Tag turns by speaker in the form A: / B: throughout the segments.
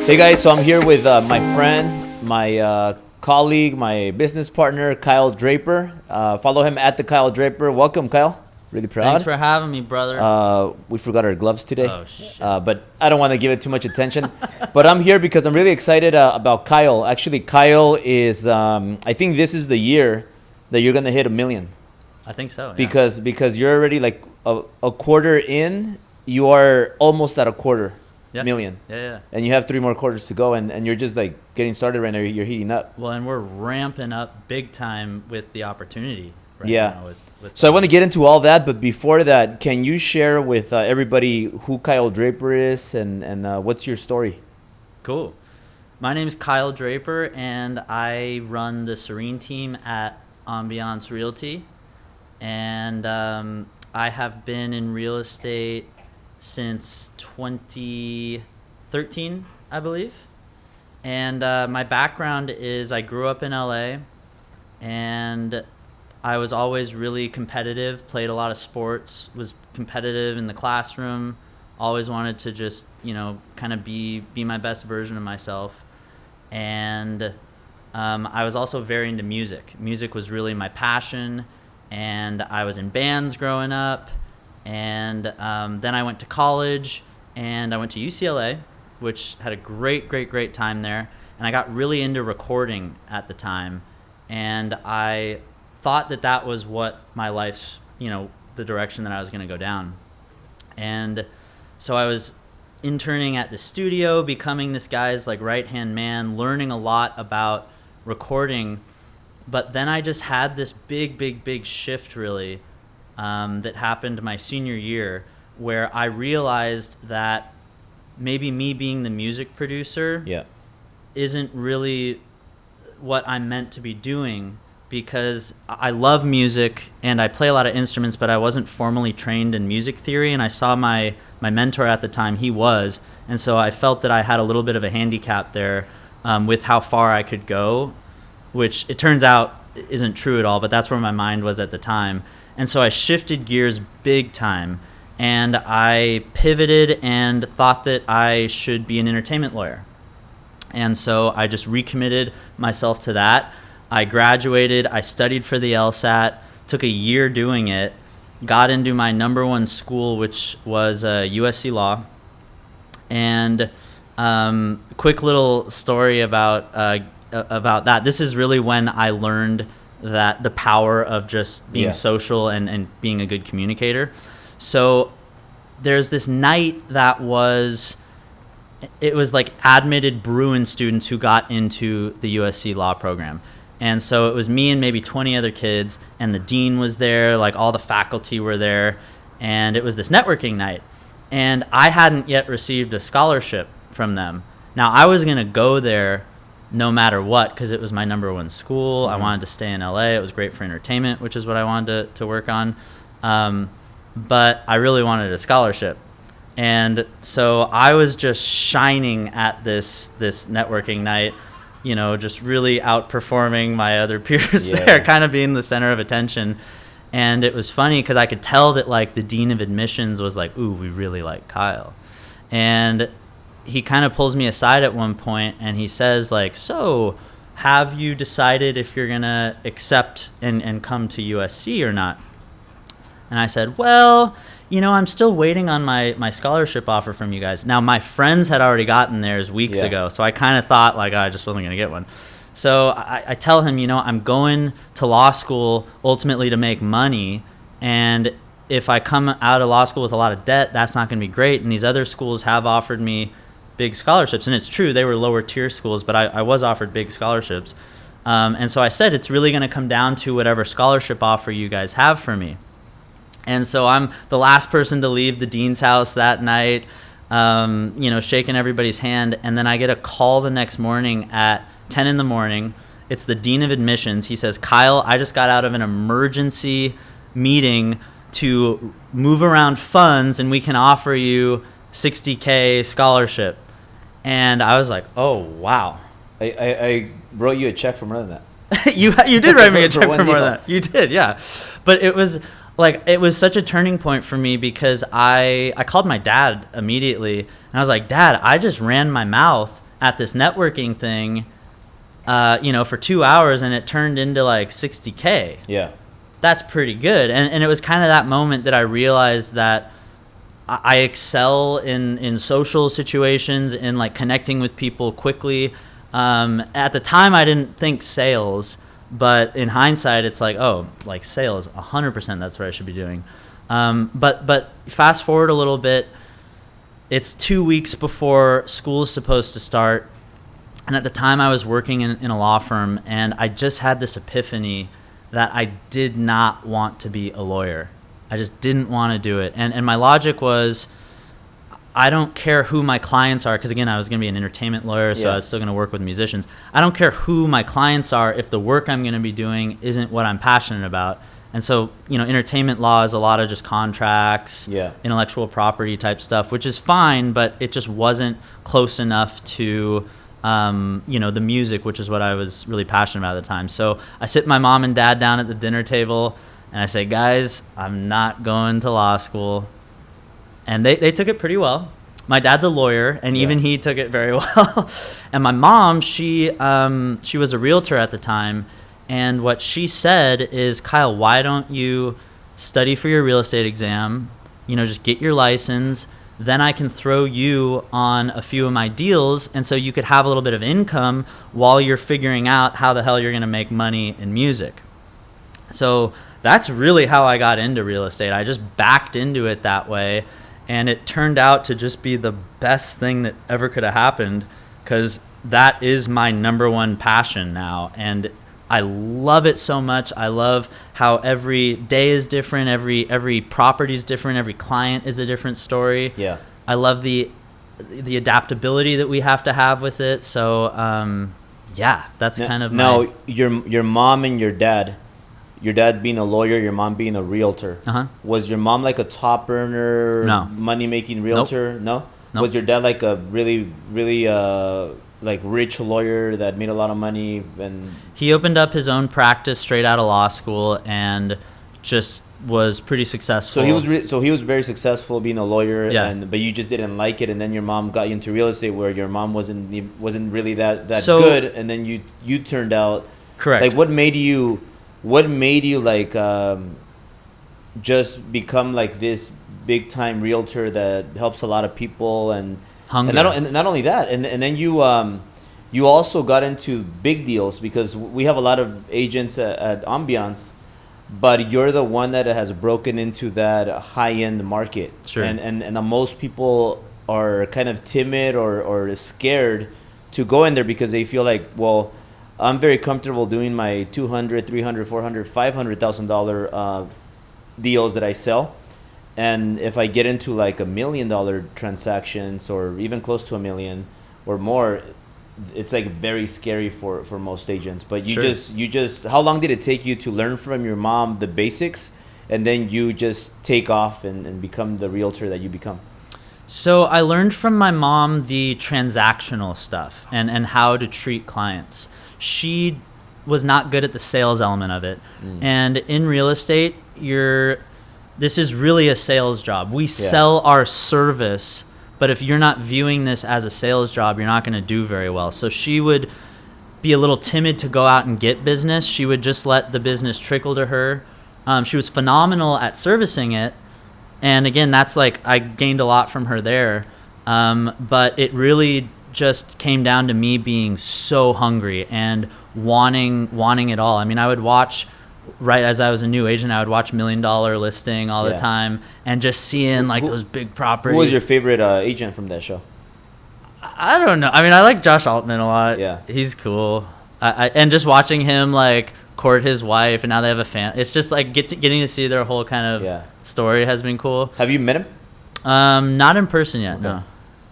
A: Hey guys, so I'm here with my friend, my colleague, my business partner, Kyle Draper. Follow him at the Kyle Draper. Welcome, Kyle. Really proud.
B: Thanks for having me, brother.
A: We forgot our gloves today.
B: Oh, shit.
A: But I don't want to give it too much attention. But I'm here because I'm really excited about Kyle. Actually, Kyle is, I think this is the year that you're going to hit 1 million.
B: I think so,
A: yeah. Because you're already like a quarter in, you are almost at a quarter.
B: Yeah.
A: Million.
B: Yeah.
A: And you have 3 more quarters to go, and you're just like getting started right now. You're heating up.
B: Well, and we're ramping up big time with the opportunity right
A: Yeah.
B: now.
A: So I want to get into all that, but before that, can you share with everybody who Kyle Draper is and what's your story?
B: Cool. My name is Kyle Draper, and I run the Serene team at Ambiance Realty. And I have been in real estate since 2013, I believe. And my background is I grew up in LA, and I was always really competitive, played a lot of sports, was competitive in the classroom, always wanted to just, kind of be my best version of myself. And I was also very into music. Music was really my passion, and I was in bands growing up. And then I went to college, and I went to UCLA, which had a great time there. And I got really into recording at the time. And I thought that was what my life's, the direction that I was going to go down. And so I was interning at the studio, becoming this guy's like right-hand man, learning a lot about recording. But then I just had this big shift, really, that happened my senior year, where I realized that maybe me being the music producer isn't really what I'm meant to be doing, because I love music and I play a lot of instruments, but I wasn't formally trained in music theory, and I saw my mentor at the time, he was, and so I felt that I had a little bit of a handicap there with how far I could go, which it turns out isn't true at all, but that's where my mind was at the time. And so I shifted gears big time, and I pivoted and thought that I should be an entertainment lawyer. And so I just recommitted myself to that. I graduated, I studied for the LSAT, took a year doing it, got into my number one school, which was USC Law. And quick little story about that. This is really when I learned that the power of just being social and being a good communicator. So there's this night that it was like admitted Bruin students who got into the USC Law program. And so it was me and maybe 20 other kids, and the dean was there, like all the faculty were there, and it was this networking night. And I hadn't yet received a scholarship from them. Now I was going to go there no matter what, because it was my number one school. I wanted to stay in LA. It was great for entertainment, which is what I wanted to work on. But I really wanted a scholarship. And so I was just shining at this networking night, just really outperforming my other peers there, kind of being the center of attention. And it was funny because I could tell that like the dean of admissions was like, ooh, we really like Kyle. And he kind of pulls me aside at one point, and he says like, so have you decided if you're going to accept and come to USC or not? And I said, well, I'm still waiting on my scholarship offer from you guys. Now, my friends had already gotten theirs weeks ago, so I kind of thought like I just wasn't going to get one. So I tell him, I'm going to law school ultimately to make money, and if I come out of law school with a lot of debt, that's not going to be great. And these other schools have offered me big scholarships, and it's true, they were lower tier schools, but I was offered big scholarships. And so I said, it's really going to come down to whatever scholarship offer you guys have for me. And so I'm the last person to leave the dean's house that night, shaking everybody's hand. And then I get a call the next morning at 10 in the morning. It's the dean of admissions. He says, Kyle, I just got out of an emergency meeting to move around funds, and we can offer you $60K scholarship. And I was like, oh, wow.
A: I wrote you a check for more than that.
B: you did write me a check for more than that. You did, yeah. But it was such a turning point for me, because I called my dad immediately, and I was like, Dad, I just ran my mouth at this networking thing, for 2 hours, and it turned into like $60K.
A: Yeah.
B: That's pretty good. And it was kind of that moment that I realized that I excel in social situations, in like connecting with people quickly. At the time, I didn't think sales, but in hindsight, it's like, oh, like sales, 100%, that's what I should be doing. But fast forward a little bit, it's 2 weeks before school is supposed to start. And at the time I was working in a law firm, and I just had this epiphany that I did not want to be a lawyer. I just didn't want to do it. And my logic was, I don't care who my clients are, because again, I was going to be an entertainment lawyer, so I was still going to work with musicians. I don't care who my clients are if the work I'm going to be doing isn't what I'm passionate about. And so, entertainment law is a lot of just contracts, intellectual property type stuff, which is fine, but it just wasn't close enough to, the music, which is what I was really passionate about at the time. So I sit my mom and dad down at the dinner table, and I say, guys, I'm not going to law school. And they took it pretty well. My dad's a lawyer, and even he took it very well. And my mom, she was a realtor at the time. And what she said is, Kyle, why don't you study for your real estate exam? Just get your license. Then I can throw you on a few of my deals. And so you could have a little bit of income while you're figuring out how the hell you're going to make money in music. So that's really how I got into real estate. I just backed into it that way. And it turned out to just be the best thing that ever could have happened, because that is my number one passion now. And I love it so much. I love how every day is different. Every property is different. Every client is a different story. Yeah. I love the adaptability that we have to have with it. So, that's kind of
A: now your mom and your dad being a lawyer, your mom being a realtor. Was your mom like a top earner, money making realtor? Nope. No. Was your dad like a really, really like rich lawyer that made a lot of money? And
B: he opened up his own practice straight out of law school and just was pretty successful.
A: So he was very successful being a lawyer. Yeah. But you just didn't like it, and then your mom got you into real estate, where your mom wasn't really that good, and then you turned out correct. Like what made you like just become like this big time realtor that helps a lot of people and not only that, and then you also got into big deals, because we have a lot of agents at Ambiance, but you're the one that has broken into that high end market. Sure. And most people are kind of timid or scared to go in there, because they feel like, well, I'm very comfortable doing my $200,000, $300,000, $400,000, $500,000 deals that I sell. And if I get into like $1 million transactions, or even close to $1 million or more, it's like very scary for most agents. But you just how long did it take you to learn from your mom the basics, and then you just take off and become the realtor that you become?
B: So I learned from my mom the transactional stuff and how to treat clients. She was not good at the sales element of it. And in real estate, this is really a sales job. We sell our service, but if you're not viewing this as a sales job, you're not going to do very well. So she would be a little timid to go out and get business. She would just let the business trickle to her. She was phenomenal at servicing it. And again, that's like, I gained a lot from her there. But it really just came down to me being so hungry and wanting it all. I mean, I would watch, right as I was a new agent, I would watch $1 Million Listing all the time, and just seeing like those big properties.
A: Who was your favorite agent from that show?
B: I don't know. I mean, I like Josh Altman a lot. Yeah, he's cool. And just watching him like court his wife, and now they have a fan. It's just like getting to see their whole kind of story has been cool.
A: Have you met him?
B: not in person yet. Okay. No.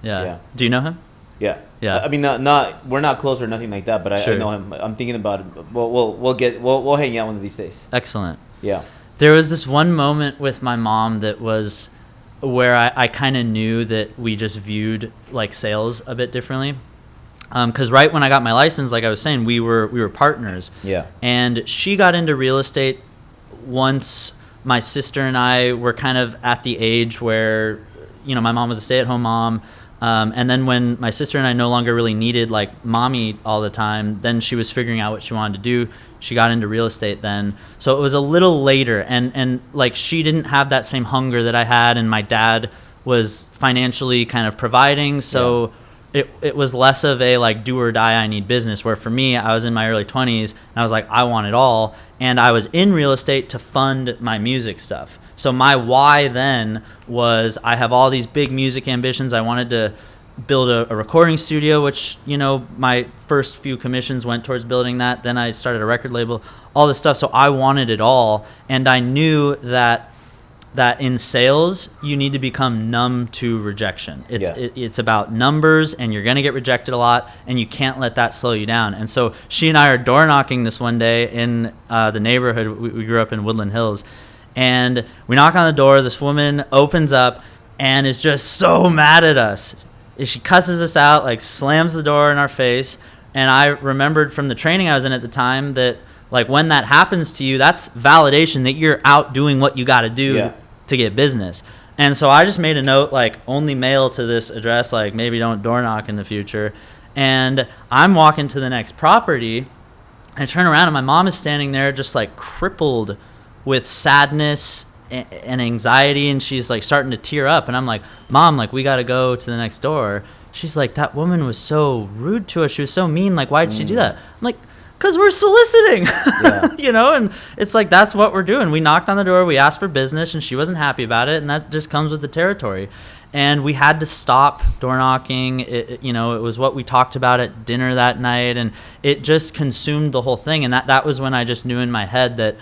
B: Yeah. Do you know him?
A: Yeah.
B: Yeah.
A: I mean, not we're not close or nothing like that, but I know him. I'm thinking about it. We'll hang out one of these days.
B: Excellent.
A: Yeah.
B: There was this one moment with my mom that was where I kind of knew that we just viewed like sales a bit differently. Because right when I got my license, like I was saying, we were partners. Yeah. And she got into real estate once my sister and I were kind of at the age where, you know, my mom was a stay-at-home mom. And then when my sister and I no longer really needed like mommy all the time, then she was figuring out what she wanted to do. She got into real estate then. So it was a little later, and like she didn't have that same hunger that I had, and my dad was financially kind of providing. So it was less of a like do or die, I need business, where for me, I was in my early 20s and I was like, I want it all. And I was in real estate to fund my music stuff. So my why then was I have all these big music ambitions. I wanted to build a recording studio, which, you know, my first few commissions went towards building that. Then I started a record label, all this stuff. So I wanted it all. And I knew that in sales, you need to become numb to rejection. It's about numbers, and you're going to get rejected a lot, and you can't let that slow you down. And so she and I are door knocking this one day in the neighborhood. We grew up in Woodland Hills. And we knock on the door. This woman opens up and is just so mad at us. She cusses us out, like slams the door in our face. And I remembered from the training I was in at the time that like when that happens to you, that's validation that you're out doing what you got to do to get business. And so I just made a note, like only mail to this address, like maybe don't door knock in the future. And I'm walking to the next property, and I turn around and my mom is standing there just like crippled with sadness and anxiety, and she's like starting to tear up, and I'm like, Mom, like we got to go to the next door. She's like, that woman was so rude to us, she was so mean, like why did she do that? I'm like, because we're soliciting. You know, and it's like that's what we're doing. We knocked on the door, we asked for business, and she wasn't happy about it, and that just comes with the territory. And we had to stop door knocking. You know, it was what we talked about at dinner that night, and it just consumed the whole thing. And that was when I just knew in my head that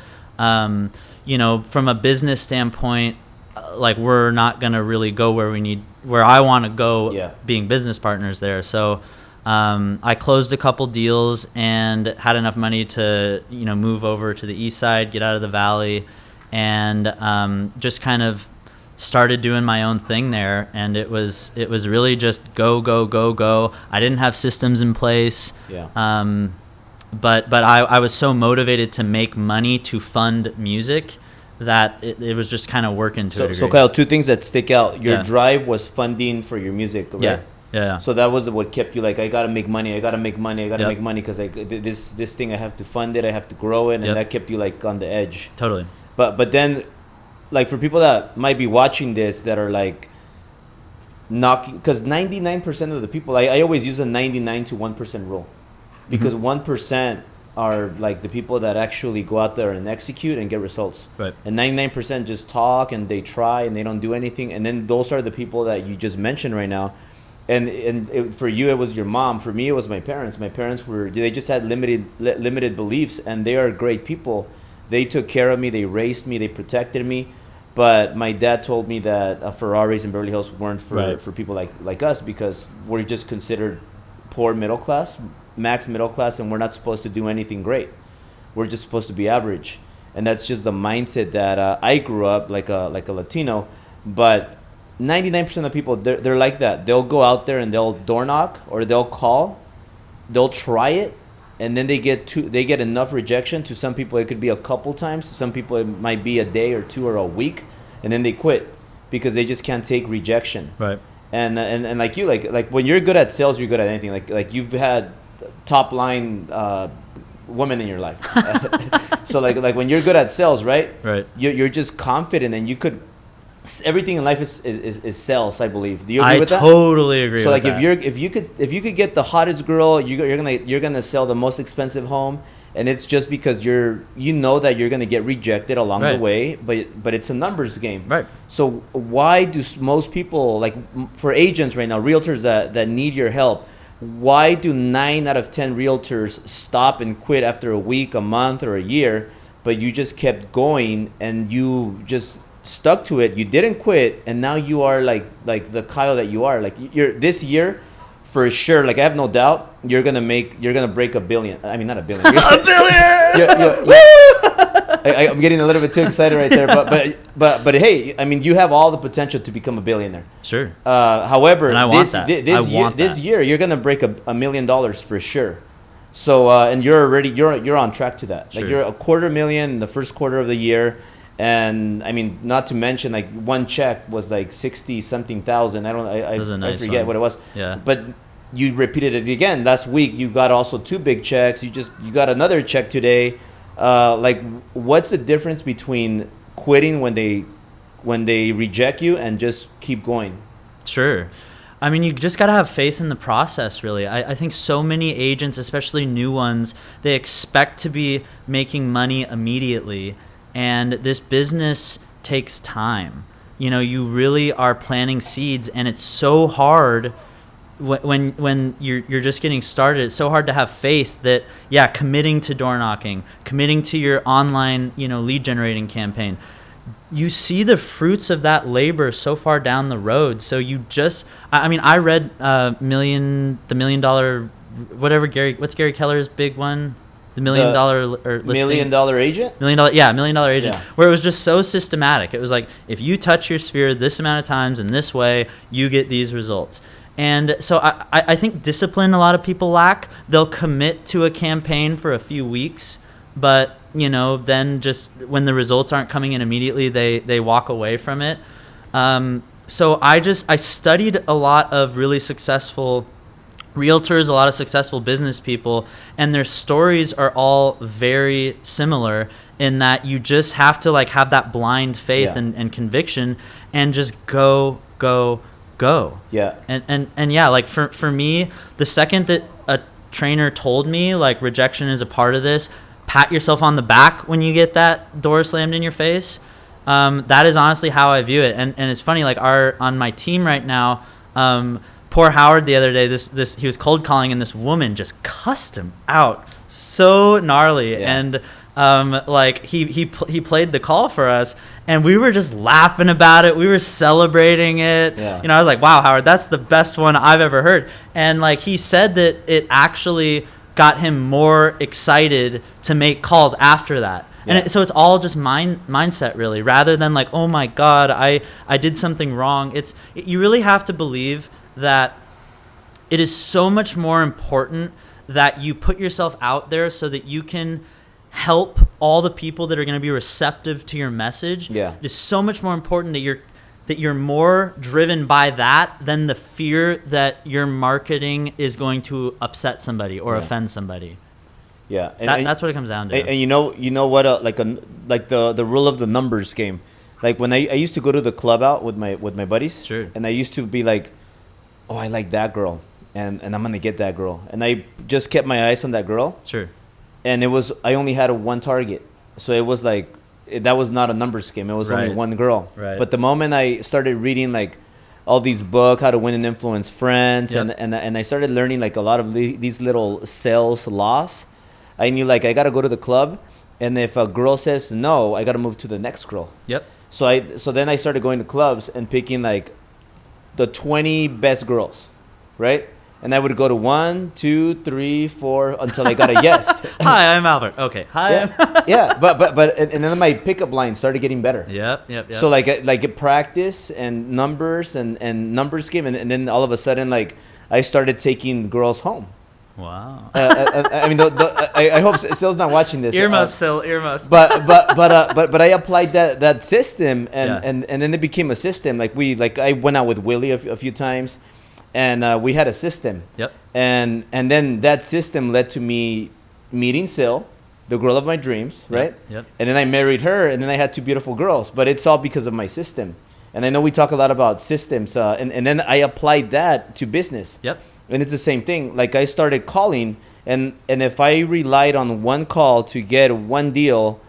B: you know, from a business standpoint, like we're not going to really go where I want to go being business partners there. So I closed a couple deals and had enough money to, you know, move over to the east side, get out of the valley, and just kind of started doing my own thing there. And it was really just go. I didn't have systems in place. But I was so motivated to make money to fund music that it was just kind of working to a degree.
A: So Kyle, two things that stick out. Your drive was funding for your music, right?
B: Yeah.
A: So that was what kept you like, I got to make money because like this thing, I have to fund it, I have to grow it, and that kept you like on the edge.
B: Totally.
A: But then, like for people that might be watching this that are like knocking, because 99% of the people, I always use a 99 to 1% rule. Because 1% are like the people that actually go out there and execute and get results.
B: Right.
A: And 99% just talk and they try and they don't do anything. And then those are the people that you just mentioned right now. And for you, it was your mom. For me, it was my parents. My parents they just had limited beliefs, and they are great people. They took care of me. They raised me. They protected me. But my dad told me that Ferraris in Beverly Hills weren't for people like us, because we're just considered poor middle class, max middle class, and we're not supposed to do anything great. We're just supposed to be average. And that's just the mindset that I grew up like a Latino. But 99% of people, they're like that. They'll go out there and they'll door knock, or they'll call, they'll try it, and then they get enough rejection. To some people it could be a couple times, to some people it might be a day or two or a week, and then they quit because they just can't take rejection.
B: Right.
A: And like you, like when you're good at sales, you're good at anything. Like you've had top line women in your life. So like when you're good at sales, right? You're just confident, and you could, everything in life is sales, I believe. Do you agree with that?
B: I totally agree.
A: So like if you could get the hottest girl, you're gonna sell the most expensive home, and it's just because you know that you're gonna get rejected along the way, but it's a numbers game.
B: Right.
A: So why do most people, like for agents right now, realtors that need your help, why do 9 out of 10 realtors stop and quit after a week, a month, or a year, but you just kept going and you just stuck to it? You didn't quit, and now you are like the Kyle that you are. Like you're this year, for sure. Like I have no doubt you're gonna break $1 billion. I mean, not $1 billion. $1 billion. I'm getting a little bit too excited right there, but hey, I mean, you have all the potential to become a billionaire.
B: Sure.
A: However,
B: and I want that.
A: This year you're gonna break $1 million for sure. So and you're on track to that. Sure. Like you're $250,000 in the first quarter of the year. And I mean, not to mention, like, one check was like 60 something thousand. I forget what it was.
B: Yeah.
A: But you repeated it again last week. You got also 2 big checks. You got another check today. Like, what's the difference between quitting when they reject you and just keep going?
B: Sure. I mean, you just got to have faith in the process, really. I think so many agents, especially new ones, they expect to be making money immediately. And this business takes time. You really are planting seeds, and it's so hard when you're just getting started. It's so hard to have faith that, committing to door knocking, committing to your online, lead generating campaign. You see the fruits of that labor so far down the road. So I read the $1 million, whatever what's Gary Keller's big one? The $1 million or listing.
A: $1 million agent?
B: $1 million agent. Yeah. Where it was just so systematic. It was like, if you touch your sphere this amount of times in this way, you get these results. And so I think discipline a lot of people lack. They'll commit to a campaign for a few weeks, but then just when the results aren't coming in immediately, they walk away from it. So I studied a lot of really successful realtors, a lot of successful business people, and their stories are all very similar in that you just have to have that blind faith and conviction and just go.
A: Yeah.
B: And yeah, for me, the second that a trainer told me rejection is a part of this, pat yourself on the back when you get that door slammed in your face. That is honestly how I view it. And it's funny, on my team right now, poor Howard the other day, he was cold calling, and this woman just cussed him out so gnarly. Yeah. And he played the call for us, and we were just laughing about it. We were celebrating it. Yeah. I was like, wow, Howard, that's the best one I've ever heard. And he said that it actually got him more excited to make calls after that. Yeah. And so it's all just mindset, really, rather than oh my God, I did something wrong. You really have to believe that it is so much more important that you put yourself out there so that you can help all the people that are going to be receptive to your message. Yeah. It is so much more important that you're more driven by that than the fear that your marketing is going to upset somebody or offend somebody.
A: Yeah,
B: that's what it comes down to.
A: And you know what? The rule of the numbers game. When I used to go to the club out with my buddies.
B: Sure.
A: And I used to be like, oh, I like that girl, and I'm gonna get that girl, and I just kept my eyes on that girl.
B: Sure.
A: And I only had one target, so it was that was not a numbers game. It was only one girl.
B: Right.
A: But the moment I started reading all these books, how to win and influence friends,
B: yep.
A: and I started learning a lot of these little sales laws. I knew I gotta go to the club, and if a girl says no, I gotta move to the next girl.
B: Yep.
A: So then I started going to clubs and picking the 20 best girls, right? And I would go to 1, 2, 3, 4 until I got a yes.
B: Hi, I'm Albert. Okay. Hi.
A: Yeah, yeah. But and then my pickup line started getting better.
B: Yep.
A: So practice and numbers and numbers game, and then all of a sudden I started taking girls home.
B: Wow.
A: I mean, I hope Sil's not watching this.
B: Earmuffs, Sil. Earmuffs.
A: But I applied that system, and then it became a system. I went out with Willie a few times. And we had a system.
B: Yep.
A: And then that system led to me meeting Sil, the girl of my dreams, right?
B: Yep.
A: And then I married her, and then I had 2 beautiful girls. But it's all because of my system. And I know we talk a lot about systems. And then I applied that to business.
B: Yep.
A: And it's the same thing. I started calling, and if I relied on one call to get one deal,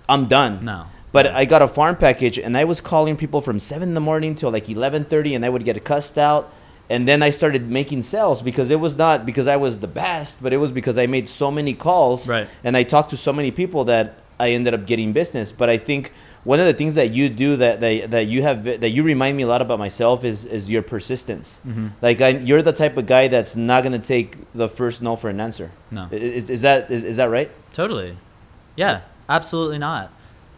A: I'm done.
B: No.
A: But I got a farm package, and I was calling people from 7 in the morning till 11:30, and I would get cussed out. And then I started making sales because it was not because I was the best, but it was because I made so many calls.
B: Right.
A: And I talked to so many people that I ended up getting business. But I think one of the things that you do that you remind me a lot about myself is your persistence. Mm-hmm. You're the type of guy that's not going to take the first no for an answer.
B: No.
A: Is that right?
B: Totally. Yeah, absolutely not.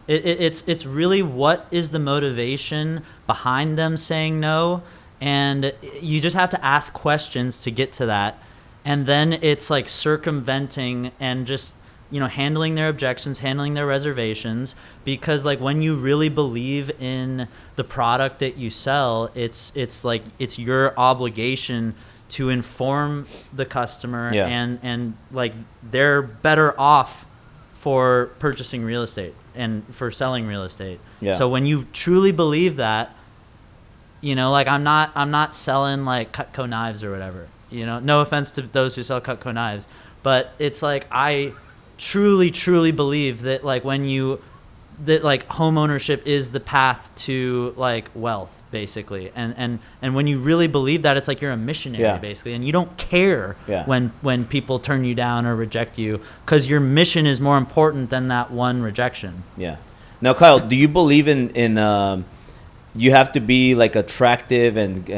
B: It's really what is the motivation behind them saying no. And you just have to ask questions to get to that. And then it's circumventing and just handling their objections, handling their reservations, because like when you really believe in the product that you sell, it's your obligation to inform the customer, and like they're better off for purchasing real estate and for selling real estate. Yeah. So when you truly believe that, like I'm not selling like Cutco knives or whatever, no offense to those who sell Cutco knives, but it's like I truly believe that like that home ownership is the path to like wealth, basically, and when you really believe that, it's like you're a missionary, basically, and you don't care when people turn you down or reject you, because your mission is more important than that one rejection.
A: Now, Kyle, do you believe in you have to be like attractive and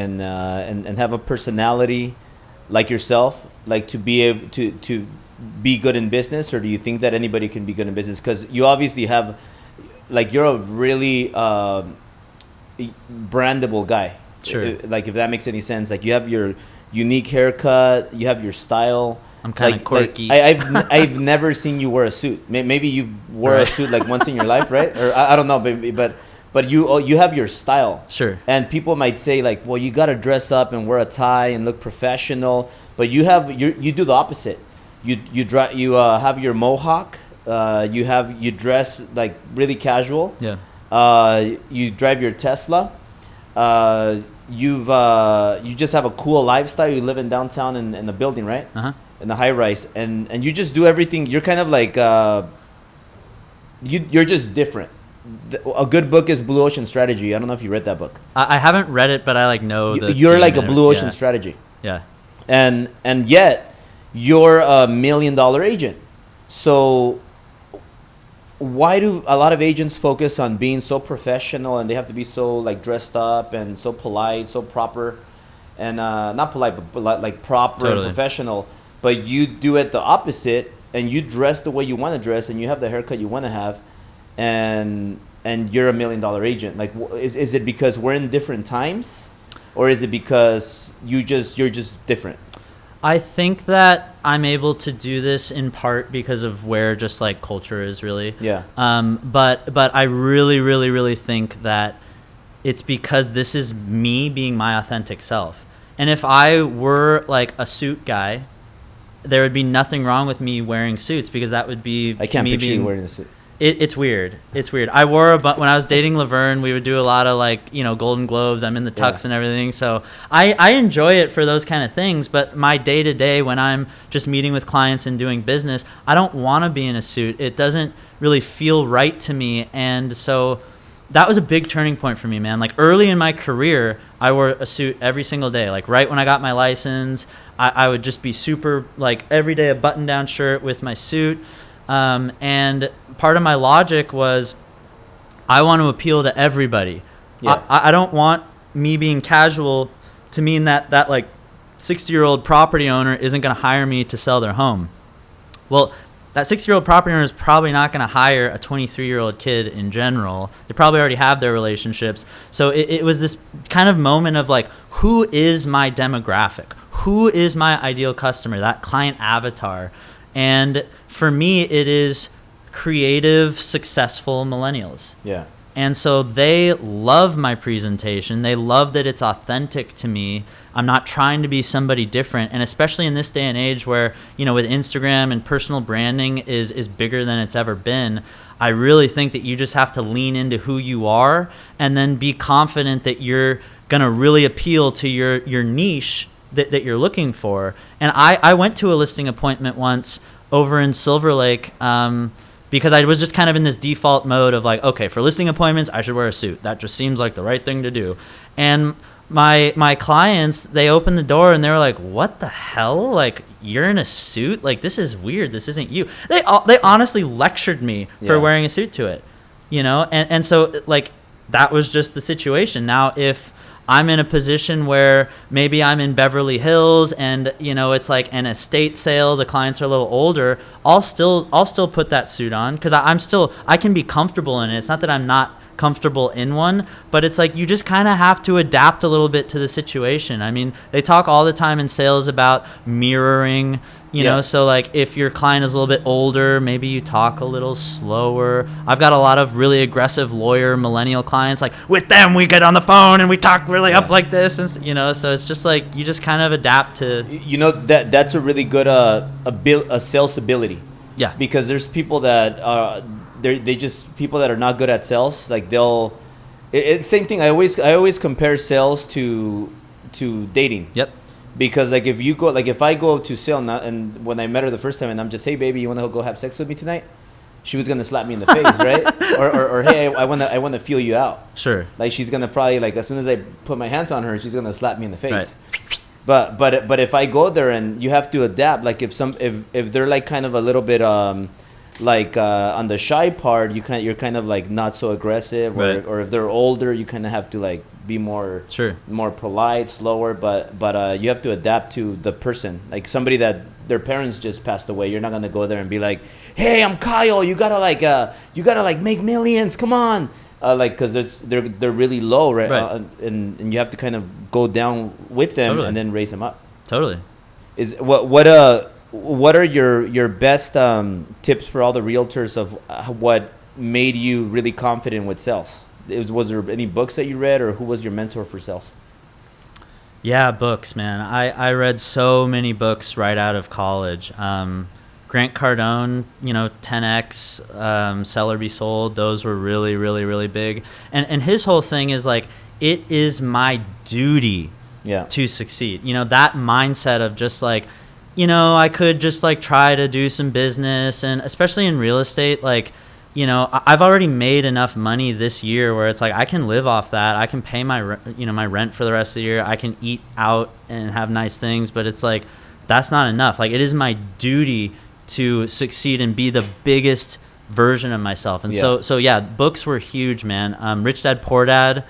A: have a personality like yourself, like to be able to be good in business, or do you think that anybody can be good in business? Because you obviously have, like, you're a really brandable guy.
B: Sure.
A: Like, if that makes any sense. Like, you have your unique haircut, you have your style.
B: I'm kind of quirky.
A: Like, I've never seen you wear a suit. Maybe you wore a suit like once in your life, right? Or I don't know, but you have your style.
B: Sure.
A: And people might say like, well, you got to dress up and wear a tie and look professional, but you do the opposite. You have your mohawk. You dress like really casual.
B: Yeah.
A: You drive your Tesla. You just have a cool lifestyle. You live in downtown in the building, right?
B: Uh-huh.
A: In the high rise, and you just do everything. You're kind of like you're just different. A good book is Blue Ocean Strategy. I don't know if you read that book.
B: I haven't read it, but I like know that
A: you're like a Blue Ocean Strategy.
B: Yeah.
A: And yet you're a $1 million agent. So why do a lot of agents focus on being so professional, and they have to be so like dressed up and so polite, so proper, and not polite, but like proper and professional? But you do it the opposite, and you dress the way you want to dress, and you have the haircut you want to have, and you're a $1 million agent. Like, is it because we're in different times, or is it because you're just different?
B: I think that I'm able to do this in part because of where just like culture is, really.
A: Yeah.
B: But I really think that it's because this is me being my authentic self. And if I were like a suit guy, there would be nothing wrong with me wearing suits, because that would be
A: I can't
B: me
A: picture
B: being,
A: you wearing a suit.
B: It's weird. I wore when I was dating Laverne, we would do a lot of like, Golden Globes. I'm in the tux and everything. So I enjoy it for those kind of things. But my day to day, when I'm just meeting with clients and doing business, I don't want to be in a suit. It doesn't really feel right to me. And so that was a big turning point for me, man. Like early in my career, I wore a suit every single day. Like right when I got my license, I would just be super, like every day a button down shirt with my suit. And part of my logic was I want to appeal to everybody. Yeah. I don't want me being casual to mean that like 60-year-old property owner isn't going to hire me to sell their home. Well, that 60-year-old property owner is probably not going to hire a 23-year-old kid in general. They probably already have their relationships. So it was this kind of moment of like, who is my demographic? Who is my ideal customer, that client avatar? And for me, it is creative, successful millennials.
A: Yeah.
B: And so they love my presentation. They love that it's authentic to me. I'm not trying to be somebody different. And especially in this day and age where, with Instagram and personal branding is bigger than it's ever been, I really think that you just have to lean into who you are and then be confident that you're going to really appeal to your niche that you're looking for. And I went to a listing appointment once over in Silver Lake because I was just kind of in this default mode of like, okay, for listing appointments, I should wear a suit. That just seems like the right thing to do. And my clients, they opened the door and they were like, what the hell? Like, you're in a suit? Like, this is weird. This isn't you. They honestly lectured me for wearing a suit to it, And so, like, that was just the situation. Now, if I'm in a position where maybe I'm in Beverly Hills and, it's like an estate sale, the clients are a little older, I'll still put that suit on because I can be comfortable in it. It's not that I'm not comfortable in one, but it's like you just kind of have to adapt a little bit to the situation. I mean, they talk all the time in sales about mirroring, you know, so like if your client is a little bit older, maybe you talk a little slower. I've got a lot of really aggressive lawyer millennial clients. Like with them, we get on the phone and we talk really up like this, and you know, so it's just like you just kind of adapt to.
A: You know, that's a really good a sales ability.
B: Yeah.
A: Because there's people that they just people that are not good at sales. Like they'll, it's same thing. I always compare sales to dating.
B: Yep.
A: Because like if I go to sale and when I met her the first time and I'm just, hey baby, you want to go have sex with me tonight? She was gonna slap me in the face, right? Or hey, I wanna feel you out.
B: Sure.
A: Like she's gonna probably, like, as soon as I put my hands on her, she's gonna slap me in the face.
B: Right.
A: But if I go there and you have to adapt, like if they're like kind of a little bit like on the shy part, you're kind of like not so aggressive, or if they're older, you kind of have to like be more polite, slower, but you have to adapt to the person. Like somebody that their parents just passed away, you're not gonna go there and be like, hey, I'm Kyle, you gotta make millions, come on. Like, because they're really low, right? And you have to kind of go down with them and then raise them up.
B: Totally.
A: Is what are your best tips for all the realtors of what made you really confident with sales? Was there any books that you read, or who was your mentor for sales?
B: Yeah, books, man. I read so many books right out of college. Grant Cardone, you know, 10X, Sell or Be Sold, those were really, really, really big. And his whole thing is like, it is my duty to succeed. You know, that mindset of just like, you know, I could just like try to do some business, and especially in real estate, like, you know, I've already made enough money this year where it's like I can live off that. I can pay my rent for the rest of the year. I can eat out and have nice things, but it's like that's not enough. Like, it is my duty to succeed and be the biggest version of myself. And so yeah, books were huge, man. Rich Dad Poor Dad.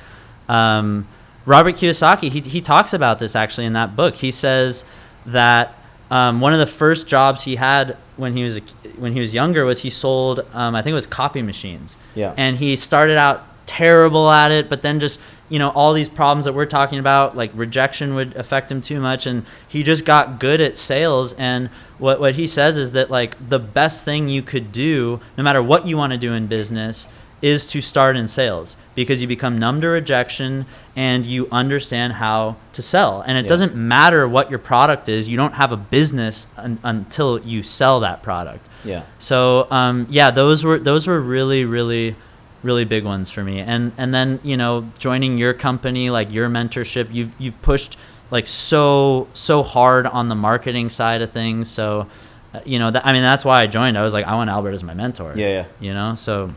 B: Robert Kiyosaki, he talks about this actually in that book. He says that one of the first jobs he had when he was younger was he sold I think it was copy machines. Yeah. And he started out terrible at it, but then just, you know, all these problems that we're talking about, like rejection would affect him too much, and he just got good at sales. And what he says is that like the best thing you could do, no matter what you want to do in business, is to start in sales, because you become numb to rejection and you understand how to sell. And it doesn't matter what your product is. You don't have a business until you sell that product. Yeah. So those were really, really, really big ones for me. And then, you know, joining your company, like your mentorship, you've pushed like so hard on the marketing side of things. So you know, that's why I joined. I was like, I want Albert as my mentor. Yeah. You know, so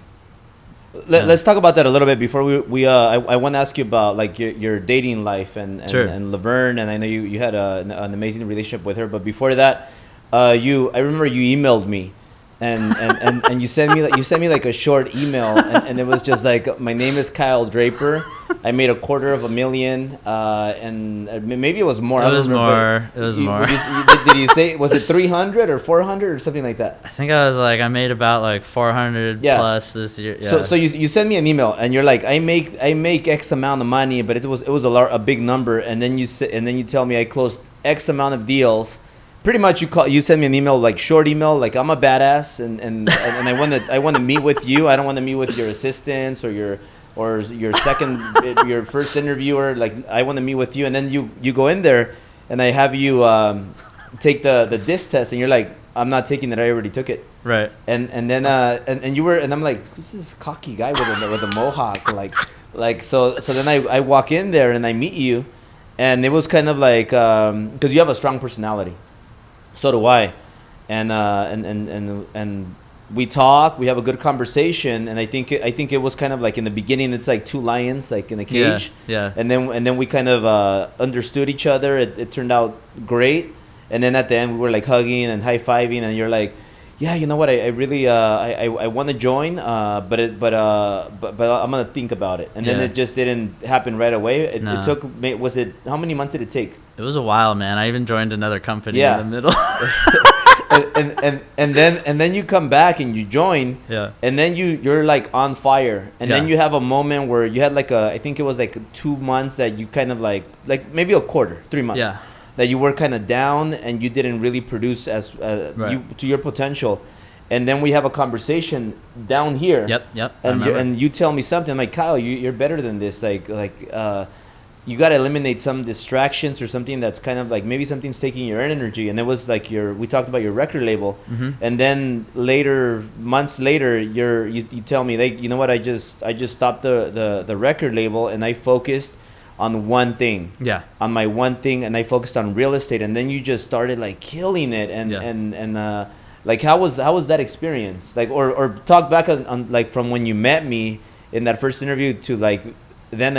A: let's talk about that a little bit before I want to ask you about like your dating life and Laverne, and I know you had an amazing relationship with her, but before that, I remember you emailed me. And you sent me like a short email, and it was just like, my name is Kyle Draper. I made $250,000, and maybe it was more.
B: It was more.
A: Did you say, was it 300 or 400 or something like that?
B: I think I was like, I made about like 400 plus this year. Yeah.
A: So you sent me an email, and you're like, I make X amount of money, but it was a big number, and then you tell me I closed X amount of deals. Pretty much, you send me an email, like short email, like I'm a badass, and I want to meet with you. I don't want to meet with your assistants or your first interviewer. Like, I want to meet with you. And then you go in there, and I have you take the DISC test, and you're like, I'm not taking it. I already took it. Right. And then you were, and I'm like, who's this cocky guy with a mohawk? Like so then I walk in there and I meet you, and it was kind of like, because you have a strong personality. So do I, and we talk. We have a good conversation, and I think it was kind of like in the beginning. It's like two lions, like in a cage. Yeah. And then we kind of understood each other. It turned out great, and then at the end we were like hugging and high fiving, and you're like, yeah, you know what? I really I want to join, but I'm gonna think about it. And then it just didn't happen right away. It took. How many months did it take?
B: It was a while, man. I even joined another company in the middle.
A: and then you come back and you join.
B: Yeah.
A: And then you're like on fire. And then you have a moment where you had like I think it was like 2 months that you kind of like maybe a quarter, 3 months.
B: Yeah.
A: That you were kind of down and you didn't really produce as
B: right.
A: to your potential. And then we have a conversation down here.
B: Yep.
A: And you tell me something. I'm like, Kyle, you're better than this. You got to eliminate some distractions or something that's kind of like maybe something's taking your energy. And it was like we talked about your record label.
B: Mm-hmm.
A: And then months later, you tell me, you know what, I just stopped the record label and I focused on one thing.
B: Yeah.
A: On my one thing, and I focused on real estate. And then you just started like killing it. And like how was that experience? Like or talk back on like from when you met me in that first interview to like then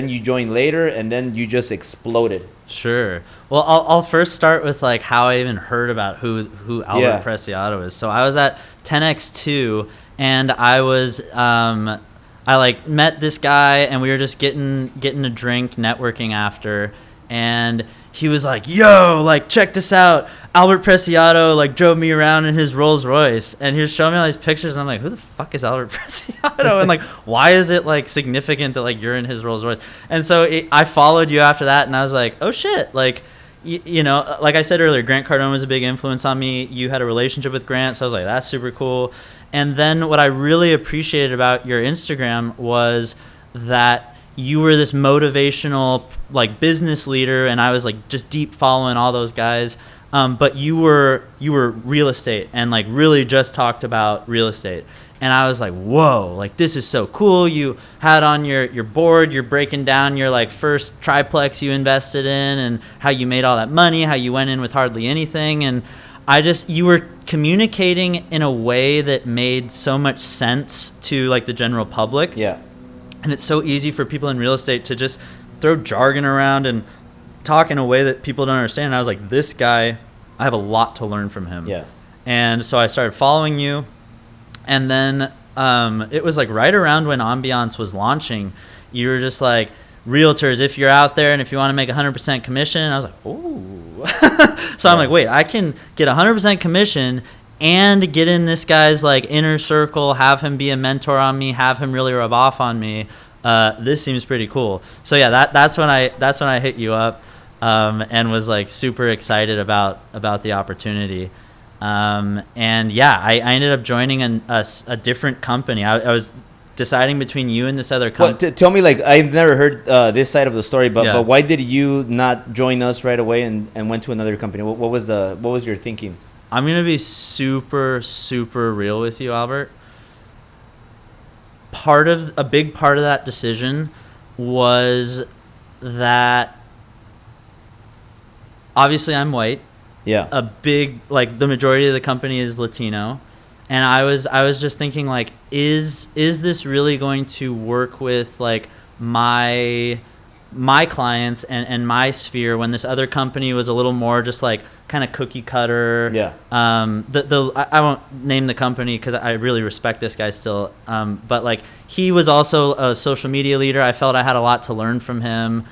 A: you joined later and then you just exploded.
B: Sure. Well, I'll first start with like how I even heard about who Albert Preciado is. So I was at 10X2 and I was I like met this guy and we were just getting a drink, networking after, and he was like, yo, like, check this out. Albert Preciado, like, drove me around in his Rolls Royce. And he was showing me all these pictures. And I'm like, who the fuck is Albert Preciado? And, like, why is it, like, significant that, like, you're in his Rolls Royce? And so I followed you after that. And I was like, oh, shit. Like, you know, like I said earlier, Grant Cardone was a big influence on me. You had a relationship with Grant. So I was like, that's super cool. And then what I really appreciated about your Instagram was that you were this motivational like business leader, and I was like just deep following all those guys. But you were real estate and like really just talked about real estate. And I was like, whoa, like this is so cool. You had on your board, you're breaking down your like first triplex you invested in and how you made all that money, how you went in with hardly anything. And you were communicating in a way that made so much sense to like the general public.
A: Yeah.
B: And it's so easy for people in real estate to just throw jargon around and talk in a way that people don't understand. And I was like, this guy, I have a lot to learn from him.
A: Yeah.
B: And so I started following you. And then it was like right around when Ambiance was launching, you were just like, realtors, if you're out there and if you want to make 100% commission. And I was like, oh. So I'm like, wait, I can get 100% commission and get in this guy's like inner circle, have him be a mentor on me, have him really rub off on me. This seems pretty cool. So yeah, that's when I hit you up and was like super excited about the opportunity. And yeah, I ended up joining a different company. I was deciding between you and this other company.
A: Well, tell me, like, I've never heard this side of the story, but why did you not join us right away and went to another company? What was your thinking?
B: I'm going to be super, super real with you, Albert. A big part of that decision was that obviously I'm white.
A: Yeah.
B: The majority of the company is Latino. And I was just thinking like, is this really going to work with like my clients and my sphere when this other company was a little more just like kind of cookie cutter.
A: Yeah.
B: I won't name the company because I really respect this guy still. But like he was also a social media leader. I felt I had a lot to learn from him.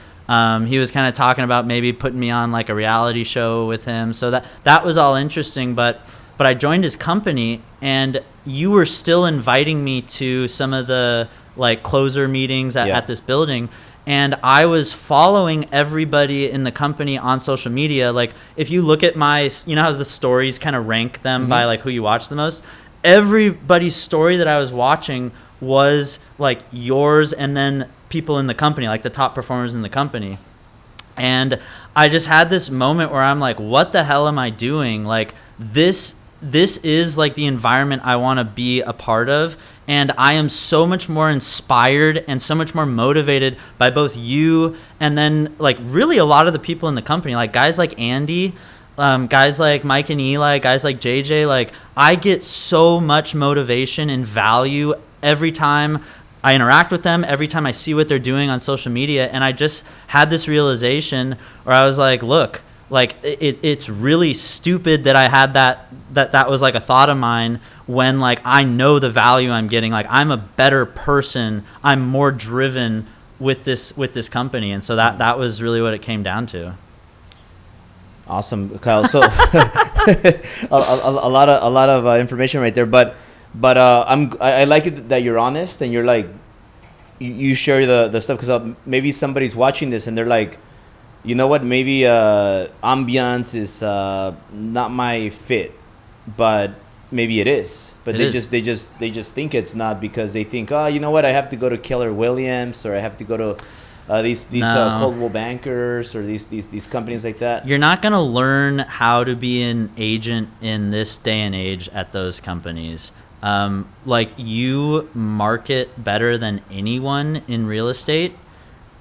B: He was kind of talking about maybe putting me on like a reality show with him. So that was all interesting. But I joined his company and you were still inviting me to some of the like closer meetings at this building. And I was following everybody in the company on social media. Like if you look at you know how the stories kind of rank them by like who you watch the most? Everybody's story that I was watching was like yours and then people in the company, like the top performers in the company. And I just had this moment where I'm like, what the hell am I doing? Like this is like the environment I want to be a part of. And I am so much more inspired and so much more motivated by both you and then like really a lot of the people in the company, like guys like Andy, guys like Mike and Eli, guys like JJ. Like I get so much motivation and value every time I interact with them, every time I see what they're doing on social media. And I just had this realization where I was like, look, like it's really stupid that I had that was like a thought of mine when like I know the value I'm getting. Like I'm a better person, I'm more driven with this company. And so that was really what it came down to.
A: Awesome, Kyle. So a lot of information right there. But I like it that you're honest and you're like you share the stuff, because maybe somebody's watching this and they're like, you know what, maybe ambiance is not my fit, but maybe it is. But they just think it's not, because they think, oh, you know what, I have to go to Keller Williams, or I have to go to these Coldwell Bankers, or these companies like that.
B: You're not gonna learn how to be an agent in this day and age at those companies. Like, you market better than anyone in real estate,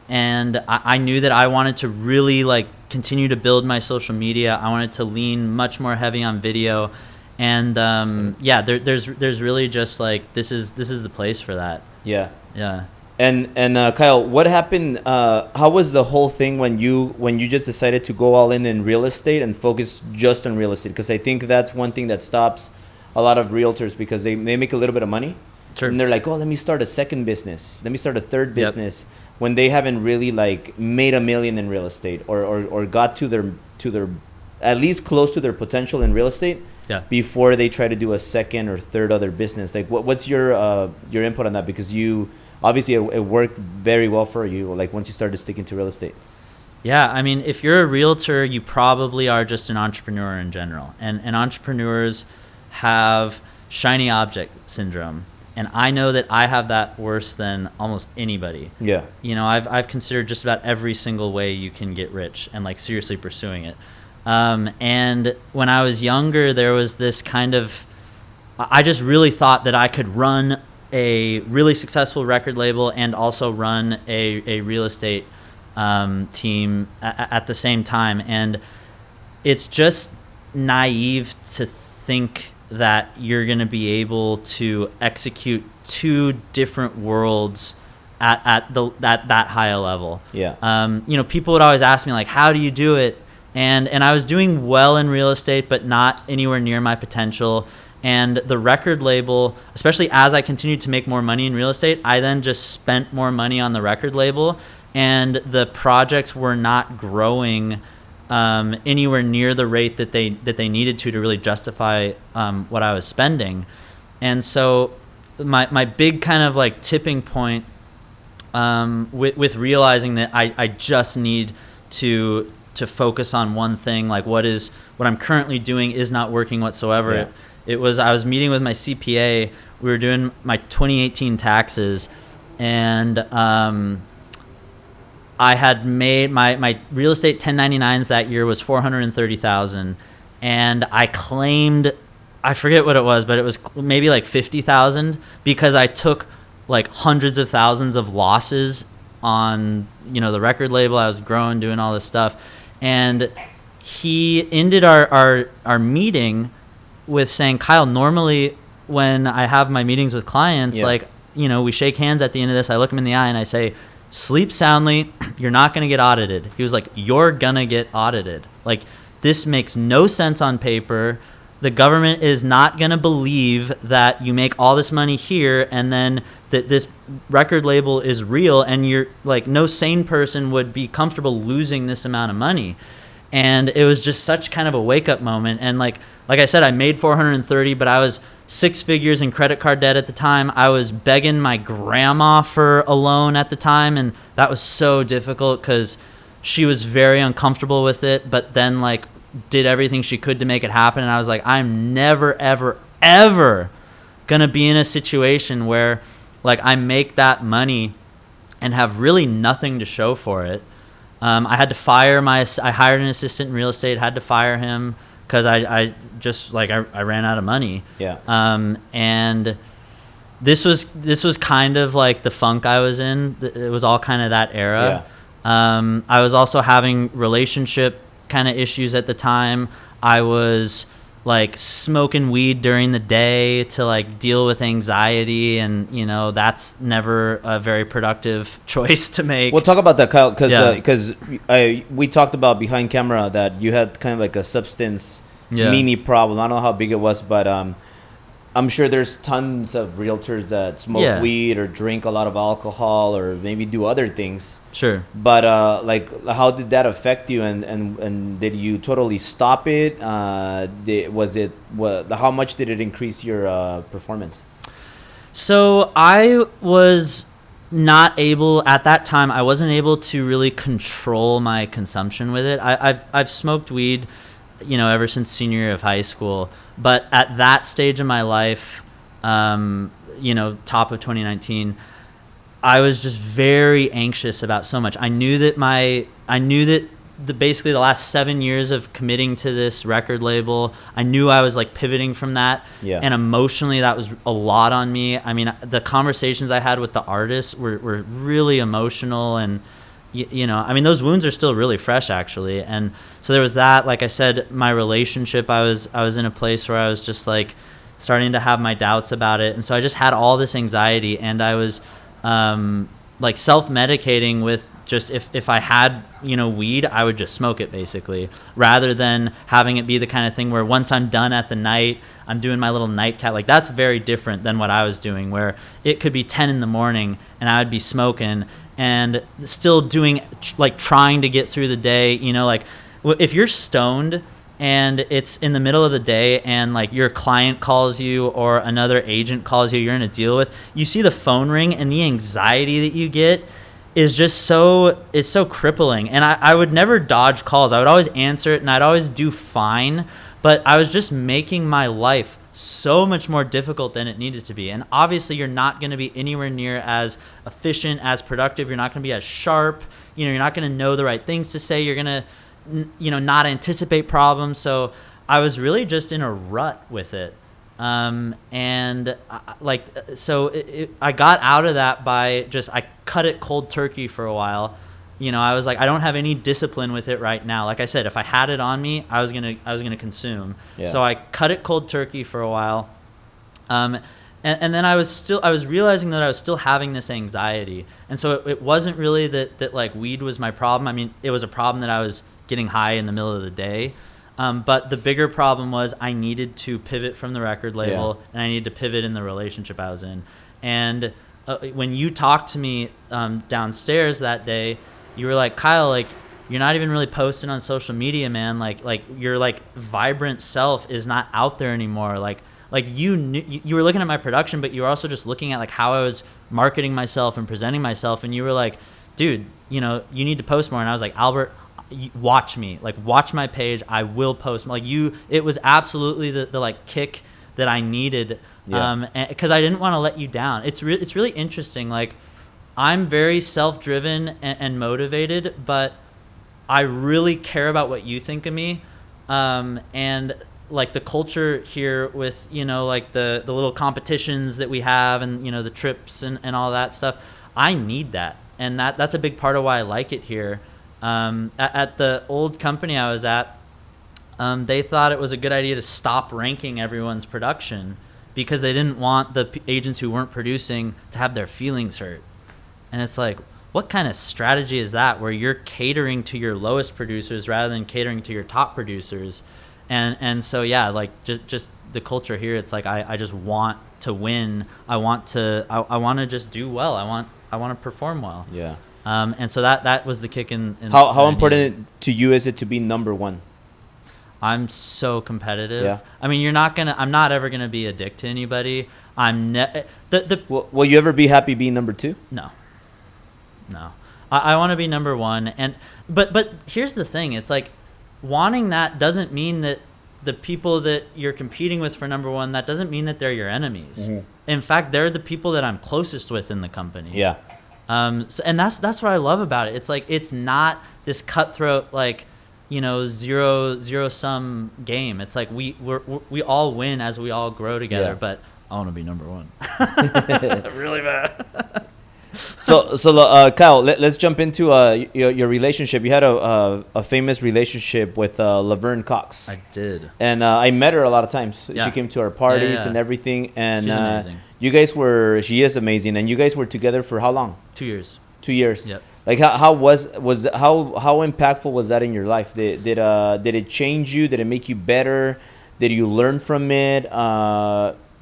B: and I knew that I wanted to really like continue to build my social media. I wanted to lean much more heavy on video. And there's really just like this is the place for that. Yeah.
A: And Kyle, what happened? How was the whole thing when you just decided to go all in real estate and focus just on real estate? Because I think that's one thing that stops a lot of realtors, because they make a little bit of money, sure, and they're like, oh, let me start a second business, let me start a third business, when they haven't really like made $1 million in real estate, or got to their at least close to their potential in real estate. Yeah. Before they try to do a second or third other business. Like, what's your input on that? Because you obviously it worked very well for you. Like, once you started sticking to real estate.
B: Yeah, I mean, if you're a realtor, you probably are just an entrepreneur in general, and entrepreneurs have shiny object syndrome, and I know that I have that worse than almost anybody. Yeah. You know, I've considered just about every single way you can get rich, and like seriously pursuing it. And when I was younger, there was this kind of, I just really thought that I could run a really successful record label and also run a real estate team at the same time. And it's just naive to think that you're going to be able to execute two different worlds at that high a level. Yeah. You know, people would always ask me like, how do you do it? And I was doing well in real estate, but not anywhere near my potential. And the record label, especially as I continued to make more money in real estate, I then just spent more money on the record label, and the projects were not growing anywhere near the rate that they needed to really justify what I was spending. And so my big kind of like tipping point with realizing that I just need to focus on one thing, like what I'm currently doing is not working whatsoever. Yeah. It was, I was meeting with my CPA, we were doing my 2018 taxes, and I had made my real estate 1099s that year was $430,000, and I claimed, I forget what it was, but it was maybe like $50,000, because I took like hundreds of thousands of losses on, you know, the record label. I was growing, doing all this stuff. And he ended our meeting with saying, Kyle, normally when I have my meetings with clients, like, you know, we shake hands at the end of this, I look him in the eye and I say, sleep soundly, you're not going to get audited. He was like, you're going to get audited. Like, this makes no sense on paper. The government is not going to believe that you make all this money here and then that this record label is real, and you're like, no sane person would be comfortable losing this amount of money. And it was just such kind of a wake up moment. And like I said, I made 430, but I was 6 figures in credit card debt at the time. I was begging my grandma for a loan at the time, and that was so difficult because she was very uncomfortable with it, but then like did everything she could to make it happen. And I was like, I'm never, ever, ever gonna be in a situation where like I make that money and have really nothing to show for it. I had to fire I hired an assistant in real estate, had to fire him because I just like I ran out of money. Yeah. And this was kind of like the funk I was in. It was all kind of that era. Yeah. I was also having relationship kind of issues at the time. I was like smoking weed during the day to like deal with anxiety, and you know that's never a very productive choice to make. We'll talk about that, Kyle, because we talked about behind camera that you had kind of like a substance mini problem. I don't know how big it was, but
A: I'm sure there's tons of realtors that smoke weed or drink a lot of alcohol or maybe do other things.
B: Sure.
A: But like, how did that affect you? And did you totally stop it? How much did it increase your performance?
B: So I was not able at that time. I wasn't able to really control my consumption with it. I've smoked weed, ever since senior year of high school. But at that stage of my life, top of 2019, I was just very anxious about so much. I knew that basically the last 7 years of committing to this record label, I knew I was like pivoting from that.
A: Yeah.
B: And emotionally, that was a lot on me. I mean, the conversations I had with the artists were really emotional, and those wounds are still really fresh, actually. And so there was that. Like I said, my relationship, I was in a place where I was just like starting to have my doubts about it. And so I just had all this anxiety, and I was like self-medicating with just if I had weed, I would just smoke it, basically, rather than having it be the kind of thing where once I'm done at the night, I'm doing my little nightcap. Like, that's very different than what I was doing, where it could be 10 in the morning and I would be smoking and still doing, like, trying to get through the day. Like, if you're stoned and it's in the middle of the day and like your client calls you or another agent calls you, you're in a deal with, you see the phone ring, and the anxiety that you get is just so crippling. And I would never dodge calls. I would always answer it, and I'd always do fine, but I was just making my life so much more difficult than it needed to be. And obviously you're not going to be anywhere near as efficient, as productive. You're not going to be as sharp. You're not going to know the right things to say. You're going to not anticipate problems. So I was really just in a rut with it. I got out of that by I cut it cold turkey for a while. I was like, I don't have any discipline with it right now. Like I said, if I had it on me, I was gonna consume. Yeah. So I cut it cold turkey for a while. And then I was realizing that I was still having this anxiety. And so it wasn't really that like weed was my problem. I mean, it was a problem that I was getting high in the middle of the day. But the bigger problem was I needed to pivot from the record label, and I needed to pivot in the relationship I was in. And when you talked to me downstairs that day, you were like, Kyle, like, you're not even really posting on social media, man. Like your like vibrant self is not out there anymore. Like you were looking at my production, but you were also just looking at like how I was marketing myself and presenting myself. And you were like, dude, you need to post more. And I was like, Albert, watch me, like, watch my page. I will post. Like, it was absolutely the like kick that I needed. Because I didn't want to let you down. It's really interesting. Like, I'm very self-driven and motivated, but I really care about what you think of me. And like the culture here with, like the little competitions that we have and, the trips and all that stuff, I need that. And that's a big part of why I like it here. At the old company I was at, they thought it was a good idea to stop ranking everyone's production because they didn't want the agents who weren't producing to have their feelings hurt. And it's like, what kind of strategy is that, where you're catering to your lowest producers rather than catering to your top producers? And so, yeah, like just the culture here, it's like I just want to win. I want to just do well. I want to perform well.
A: Yeah.
B: And so that was the kick in
A: how important to you is it to be number one?
B: I'm so competitive.
A: Yeah.
B: I mean, I'm not ever gonna be a dick to anybody.
A: Will you ever be happy being number two?
B: No. I want to be number one. But here's the thing. It's like, wanting that doesn't mean that the people that you're competing with for number one, that doesn't mean that they're your enemies. Mm-hmm. In fact, they're the people that I'm closest with in the company.
A: Yeah.
B: And that's what I love about it. It's like, it's not this cutthroat, like, zero sum game. It's like we all win as we all grow together. Yeah. But I want to be number one. Really bad.
A: So Kyle, let's jump into your relationship. You had a famous relationship with Laverne Cox.
B: I did.
A: And I met her a lot of times.
B: Yeah.
A: She came to our parties and everything. And
B: she's amazing.
A: She is amazing. And you guys were together for how long?
B: 2 years.
A: 2 years.
B: Yep.
A: Like, how impactful was that in your life? Did it change you? Did it make you better? Did you learn from it?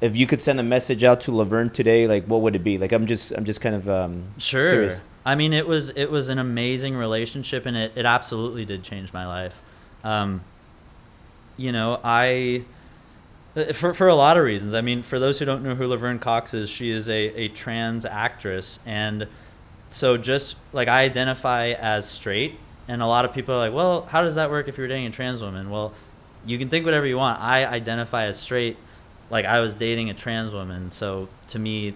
A: if you could send a message out to Laverne today, like what would it be? Like I'm just kind of
B: Sure.
A: curious.
B: I mean, it was an amazing relationship, and it absolutely did change my life. You know, for a lot of reasons. I mean, for those who don't know who Laverne Cox is, she is a trans actress, and so just like I identify as straight, and a lot of people are like, well, how does that work if you're dating a trans woman? Well, you can think whatever you want. I identify as straight, like I was dating a trans woman, so to me,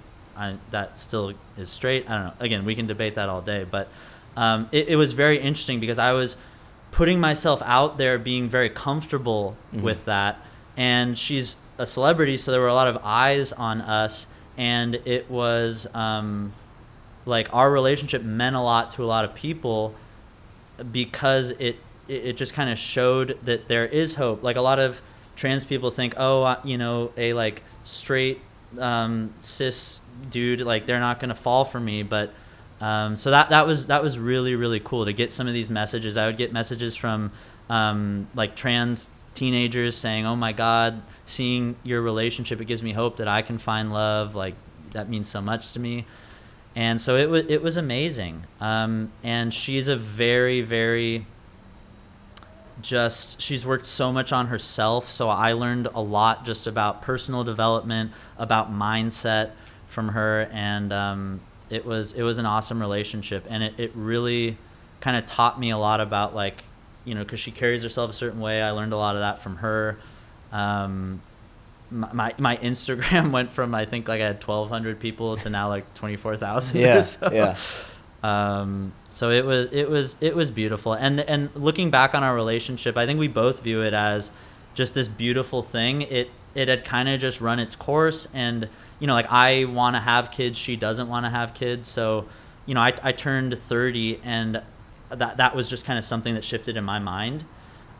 B: that still is straight. I don't know. Again, we can debate that all day, but it was very interesting because I was putting myself out there, being very comfortable with that. And she's a celebrity, so there were a lot of eyes on us, and it was like our relationship meant a lot to a lot of people because it just kind of showed that there is hope. Like a lot of trans people think, oh, you know, a like straight cis dude, like they're not gonna fall for me, but so that was really, really cool to get some of these messages. I would get messages from like trans teenagers saying, oh my God, seeing your relationship, it gives me hope that I can find love. Like that means so much to me. And so it was amazing. And she's a very, very she's worked so much on herself. So I learned a lot just about personal development, about mindset from her. And it was an awesome relationship. And it really kind of taught me a lot about like, you know, because she carries herself a certain way. I learned a lot of that from her. My Instagram went from, I think like I had 1,200 people to now like 24,000.
A: Yeah,
B: or so.
A: yeah.
B: So it was beautiful. And looking back on our relationship, I think we both view it as just this beautiful thing. It had kind of just run its course, and you know, like I want to have kids, she doesn't want to have kids. So, you know, I turned 30, and that was just kind of something that shifted in my mind.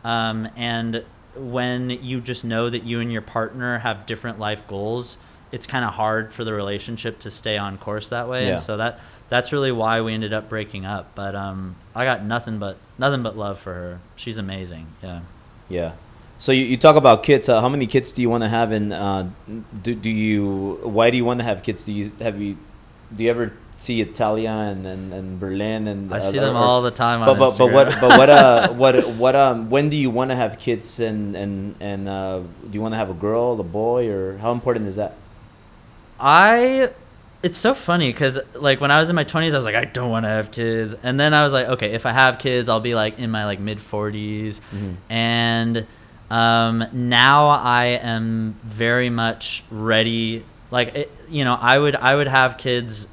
B: And when you just know that you and your partner have different life goals, it's kind of hard for the relationship to stay on course that way. Yeah. And so that's really why we ended up breaking up. But I got nothing but love for her. She's amazing. Yeah.
A: Yeah. So you talk about kids. How many kids do you want to have? And why do you want to have kids? Do you ever see Italia and Berlin and
B: I see them all the time on
A: Instagram. But when do you want to have kids and do you want to have a girl, a boy, or how important is that?
B: It's so funny because like when I was in my 20s, I was like, I don't want to have kids, and then I was like, okay, if I have kids, I'll be like in my like mid 40s, and now I am very much ready. Like you know, I would have kids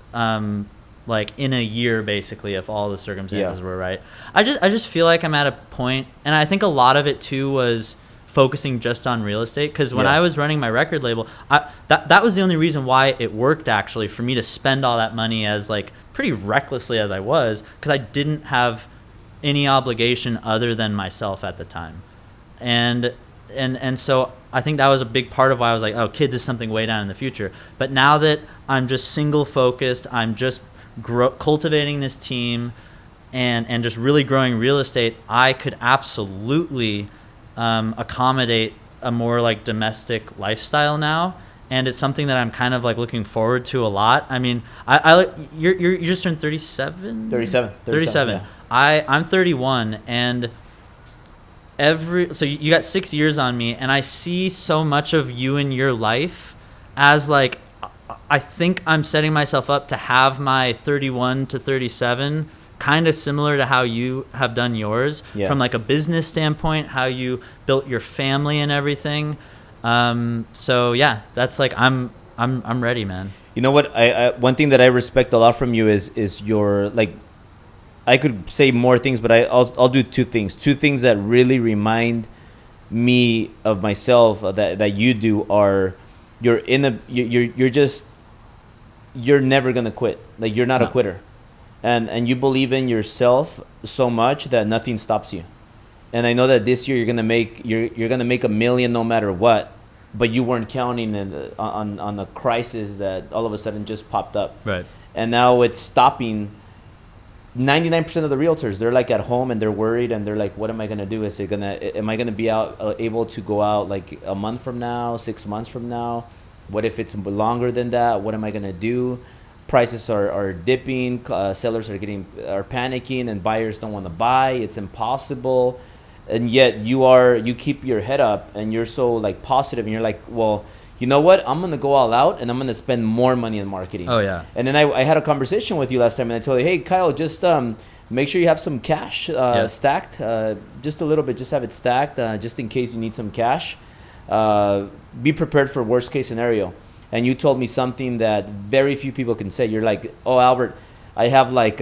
B: like in a year basically if all the circumstances were right. I just feel like I'm at a point, and I think a lot of it too was focusing just on real estate, because when I was running my record label, that was the only reason why it worked actually, for me to spend all that money as like pretty recklessly as I was, because I didn't have any obligation other than myself at the time. And so I think that was a big part of why I was like, oh, kids is something way down in the future. But now that I'm just single focused, I'm just cultivating this team and just really growing real estate, I could absolutely accommodate a more like domestic lifestyle now. And it's something that I'm kind of like looking forward to a lot. I mean, you just turned 37? 37. Yeah. I'm 31, and so you got 6 years on me, and I see so much of you in your life as like, I think I'm setting myself up to have my 31 to 37 kind of similar to how you have done yours, from like a business standpoint, how you built your family and everything. So yeah, that's like, I'm ready, man.
A: You know what? I one thing that I respect a lot from you is your, like, I could say more things, but I'll do two things that really remind me of myself that you do are you're never gonna quit. Like, you're not a quitter. And you believe in yourself so much that nothing stops you. And I know that this year you're gonna make $1 million no matter what, but you weren't counting on the crisis that all of a sudden just popped up.
B: Right.
A: And now it's stopping 99% of the realtors. They're like at home and they're worried and they're like, what am I gonna do? Am I gonna be able to go out like a month from now, 6 months from now? What if it's longer than that? What am I gonna do? Prices are dipping. Sellers are panicking, and buyers don't want to buy. It's impossible, and yet you keep your head up, and you're so like positive, and you're like, well, you know what? I'm gonna go all out, and I'm gonna spend more money in marketing.
B: Oh yeah.
A: And then I had a conversation with you last time, and I told you, hey, Kyle, just make sure you have some cash stacked, just a little bit. Just have it stacked, just in case you need some cash. Be prepared for worst case scenario. And you told me something that very few people can say. You're like, oh, Albert, I have like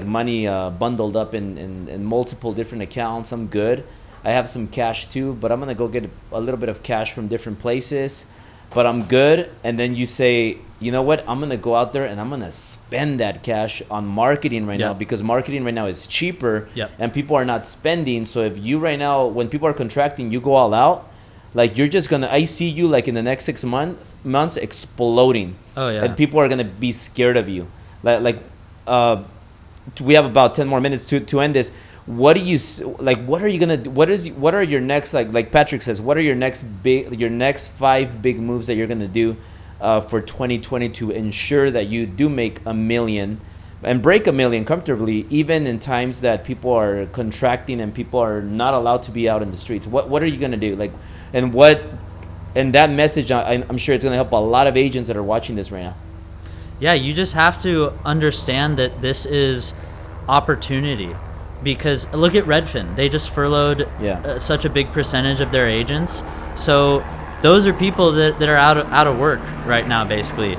A: money bundled up in multiple different accounts. I'm good. I have some cash too, but I'm gonna go get a little bit of cash from different places, but I'm good. And then you say, you know what? I'm gonna go out there and I'm gonna spend that cash on marketing right now, because marketing right now is cheaper, and people are not spending. So if you right now, when people are contracting, you go all out, like you're just gonna, I see you like in the next 6 months exploding. Oh yeah. And people are gonna be scared of you. We have about 10 more minutes to end this. What do you like? What are you gonna do? What are your next, like Patrick says? What are your next 5 big moves that you're gonna do for 2020 to ensure that you do make $1 million and break $1 million comfortably, even in times that people are contracting and people are not allowed to be out in the streets? What are you gonna do? Like, and that message, I'm sure it's gonna help a lot of agents that are watching this right now.
B: Yeah, you just have to understand that this is opportunity. Because look at Redfin. They just furloughed such a big percentage of their agents. So those are people that are out of work right now, basically.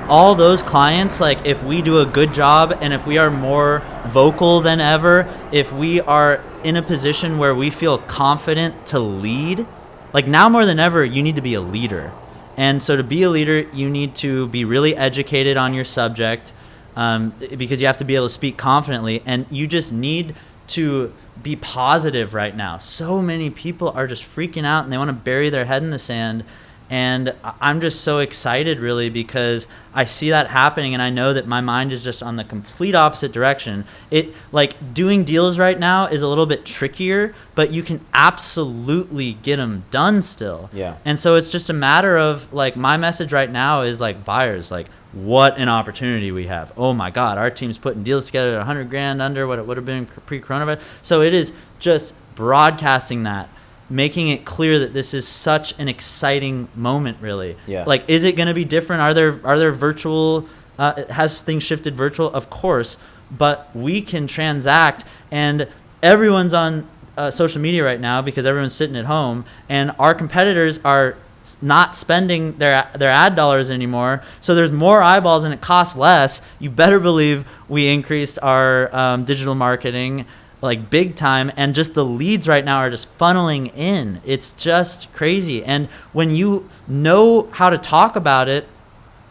B: All those clients, like if we do a good job and if we are more vocal than ever, if we are in a position where we feel confident to lead, like now more than ever, you need to be a leader. And so to be a leader, you need to be really educated on your subject, because you have to be able to speak confidently, and you just need to be positive right now. So many people are just freaking out and they want to bury their head in the sand. And I'm just so excited, really, because I see that happening, and I know that my mind is just on the complete opposite direction. It, like, doing deals right now is a little bit trickier, but you can absolutely get them done still. Yeah. And so it's just a matter of, like, my message right now is, like, buyers, like, what an opportunity we have. Oh my God, our team's putting deals together at $100,000 under what it would have been pre-coronavirus. So it is just broadcasting that, making it clear that this is such an exciting moment, really. Yeah. Like, is it going to be different? Are there virtual, has things shifted virtual? Of course, but we can transact, and everyone's on social media right now because everyone's sitting at home, and our competitors are not spending their ad dollars anymore. So there's more eyeballs and it costs less. You better believe we increased our digital marketing like big time, and just the leads right now are just funneling in. It's just crazy. And when you know how to talk about it,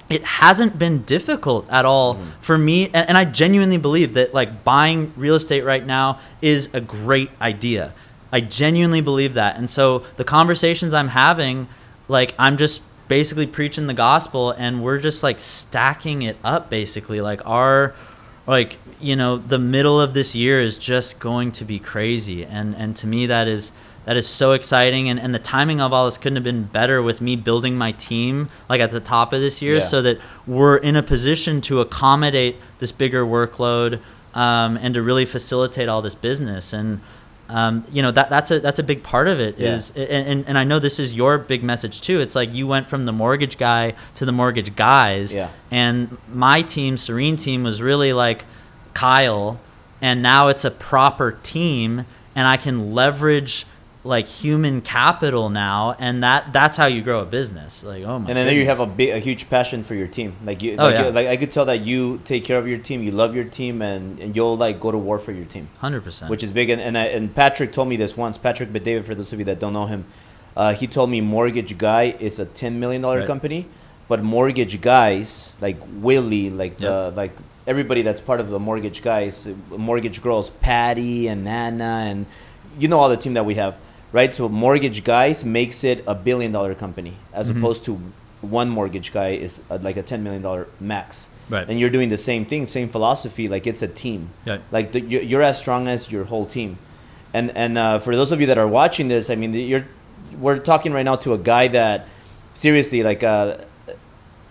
B: it hasn't been difficult at all for me. And I genuinely believe that, like, buying real estate right now is a great idea. I genuinely believe that. And so the conversations I'm having, like, I'm just basically preaching the gospel, and we're just like stacking it up, basically. Like, the middle of this year is just going to be crazy. And to me, that is so exciting. And the timing of all this couldn't have been better, with me building my team like at the top of this year, so that we're in a position to accommodate this bigger workload, and to really facilitate all this business. And that's a big part of it. Is, and I know this is your big message too. It's like you went from the mortgage guy to the mortgage guys, and my team, Serene team, was really like Kyle, and now it's a proper team, and I can leverage like human capital now, and that's how you grow a business. Like, oh my! And then
A: you have a huge passion for your team. Like I could tell that you take care of your team, you love your team, and you'll like go to war for your team.
B: 100%.
A: Which is big. And Patrick told me this once. Patrick Bet-David, for those of you that don't know him, he told me Mortgage Guy is a $10 million company, but Mortgage Guys like Willie, like like everybody that's part of the Mortgage Guys, Mortgage Girls, Patty and Nana, and all the team that we have. Right, so Mortgage Guys makes it a $1 billion company, as opposed to one Mortgage Guy is like a $10 million max. Right, and you're doing the same thing, same philosophy. Like, it's a team. Right. Like you're as strong as your whole team. And for those of you that are watching this, I mean, we're talking right now to a guy that seriously, like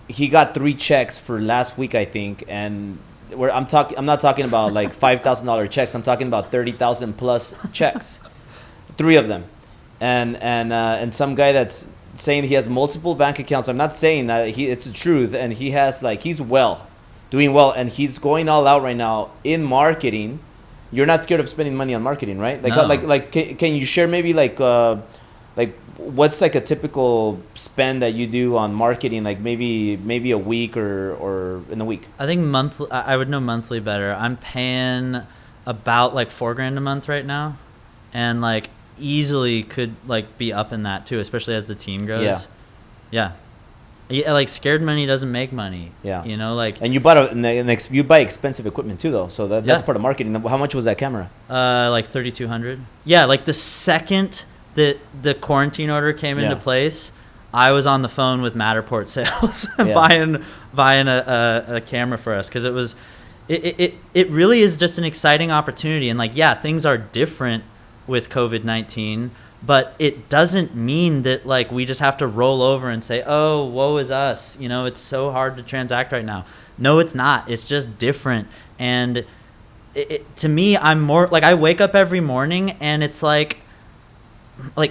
A: he got 3 checks for last week, I think, and I'm not talking about like $5,000 checks. I'm talking about 30,000 plus checks, 3 of them, and some guy that's saying he has multiple bank accounts. I'm not saying that it's the truth, and he has like he's doing well, and he's going all out right now in marketing. You're not scared of spending money on marketing, right? Like,
B: No.
A: Can you share maybe like what's like a typical spend that you do on marketing, like maybe a week or in a week?
B: I think monthly. I would know monthly better. I'm paying about like $4,000 a month right now, and like easily could like be up in that too, especially as the team grows. Yeah. Like scared money doesn't make money.
A: Yeah.
B: You know, like.
A: And you bought you buy expensive equipment too, though. So that's part of marketing. How much was that camera?
B: Like $3,200. Yeah. Like the second that the quarantine order came into place, I was on the phone with Matterport sales buying a camera for us, because it really is just an exciting opportunity. And like, things are different with COVID-19, but it doesn't mean that like we just have to roll over and say, oh, woe is us, you know, it's so hard to transact right now. No, it's not. It's just different. And to me, I'm more like, I wake up every morning and it's like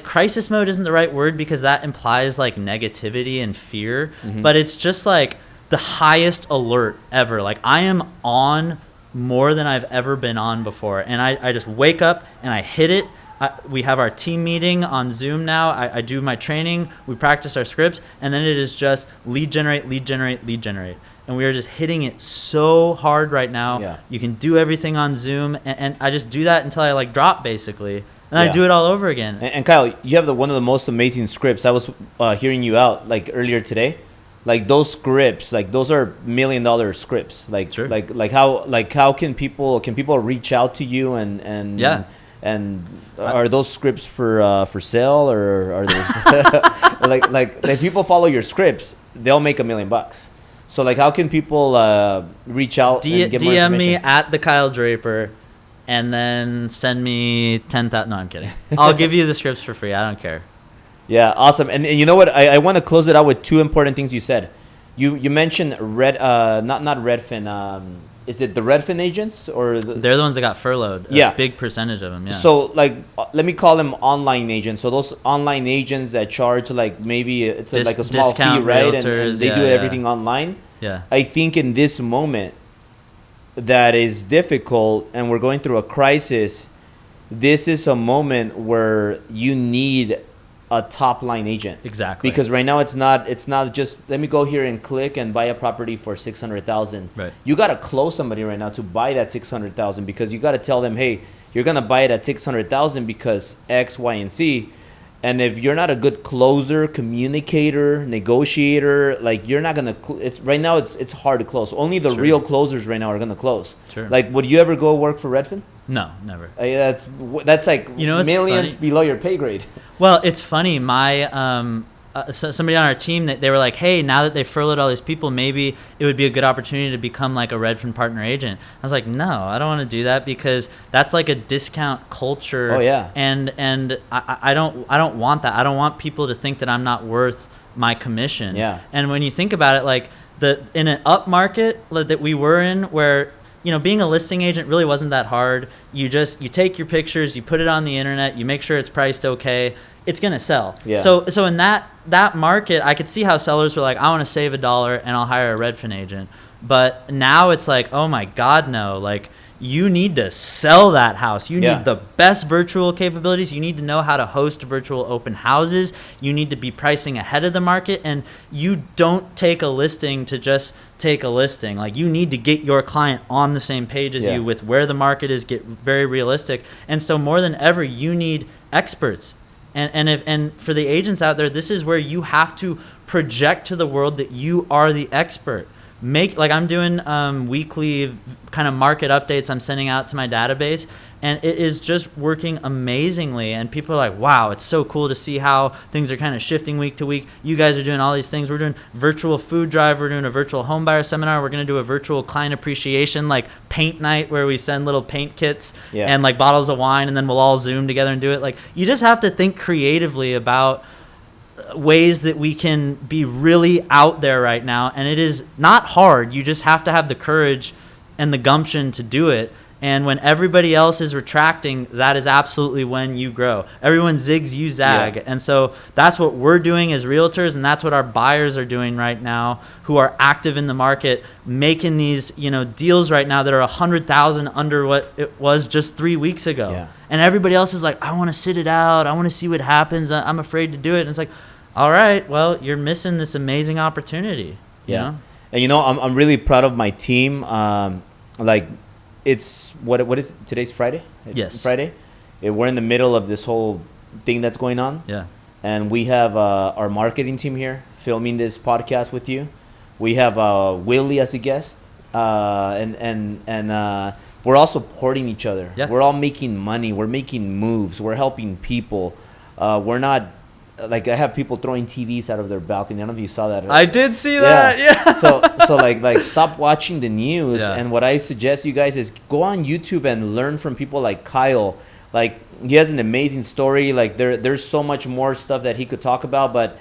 B: crisis mode isn't the right word, because that implies like negativity and fear, but it's just like the highest alert ever. Like I am on more than I've ever been on before, and I just wake up and I hit it. We have our team meeting on Zoom now. I do my training, we practice our scripts, and then it is just lead generate. And we are just hitting it so hard right now.
A: Yeah. You
B: can do everything on Zoom, and I just do that until I like drop, basically. And I do it all over again.
A: And Kyle, you have one of the most amazing scripts. I was hearing you out like earlier today. Like those scripts, like those are $1 million scripts. Like,
B: sure.
A: like how can people reach out to you and are those scripts for sale, or are those like if people follow your scripts, they'll make $1 million. So like, how can people reach out and get more information?
B: DM me at the Kyle Draper, and then send me 10,000. No, I'm kidding. I'll give you the scripts for free. I don't care.
A: Yeah, awesome. And you know what? I want to close it out with 2 important things you said. You mentioned not Redfin. Is it the Redfin agents or
B: they're the ones that got furloughed?
A: Yeah,
B: a big percentage of them. Yeah.
A: So like, let me call them online agents. So those online agents that charge like maybe it's like a small fee, right? And they do everything online.
B: Yeah.
A: I think in this moment that is difficult, and we're going through a crisis, this is a moment where you need a top line agent.
B: Exactly.
A: Because right now it's not just let me go here and click and buy a property for $600,000.
B: Right.
A: You got to close somebody right now to buy that $600,000, because you got to tell them, hey, you're going to buy it at $600,000 because X, Y, and Z. And if you're not a good closer, communicator, negotiator, like you're not gonna. Right now, it's hard to close. Only the real closers right now are gonna close.
B: Sure.
A: Like, would you ever go work for Redfin?
B: No, never.
A: That's like, you know, millions below your pay grade.
B: Well, it's funny. My somebody on our team, they were like, hey, now that they furloughed all these people, maybe it would be a good opportunity to become like a Redfin partner agent. I was like, no, I don't want to do that, because that's like a discount culture.
A: Oh yeah.
B: And I don't want that. I don't want people to think that I'm not worth my commission.
A: Yeah.
B: And when you think about it, like in an up market that we were in, where, you know, being a listing agent really wasn't that hard. You take your pictures, you put it on the internet, you make sure it's priced okay, it's gonna sell.
A: Yeah.
B: So in that market, I could see how sellers were like, I want to save $1 and I'll hire a Redfin agent. But now it's like, oh my God, no! Like, you need to sell that house. You need the best virtual capabilities. You need to know how to host virtual open houses. You need to be pricing ahead of the market. And you don't take a listing to just take a listing. Like, you need to get your client on the same page as you with where the market is, get very realistic. And so more than ever, you need experts. And for the agents out there, this is where you have to project to the world that you are the expert. I'm doing weekly kind of market updates I'm sending out to my database, and it is just working amazingly. And people are like, wow, it's so cool to see how things are kind of shifting week to week. You guys are doing all these things. We're doing virtual food drive. We're doing a virtual home buyer seminar. We're going to do a virtual client appreciation, like paint night, where we send little paint kits and like bottles of wine, and then we'll all Zoom together and do it. Like, you just have to think creatively about ways that we can be really out there right now. And it is not hard. You just have to have the courage and the gumption to do it. And when everybody else is retracting, that is absolutely when you grow. Everyone zigs, you zag.
A: Yeah.
B: And so that's what we're doing as realtors, and that's what our buyers are doing right now, who are active in the market, making these, deals right now that are 100,000 under what it was just 3 weeks ago.
A: Yeah.
B: And everybody else is like, I want to sit it out. I want to see what happens. I'm afraid to do it. And it's like, all right, well, you're missing this amazing opportunity.
A: Yeah. And I'm really proud of my team. It's what is it? Today's Friday?
B: Yes.
A: Friday. We're in the middle of this whole thing that's going on.
B: Yeah.
A: And we have our marketing team here filming this podcast with you. We have Willie as a guest, and we're all supporting each other.
B: Yeah.
A: We're all making money. We're making moves. We're helping people. We're not. Like, I have people throwing TVs out of their balcony. I don't know if you saw that.
B: I did see that. Yeah.
A: So like stop watching the news.
B: Yeah.
A: And what I suggest you guys is go on YouTube and learn from people like Kyle. Like, he has an amazing story. Like, there's so much more stuff that he could talk about, but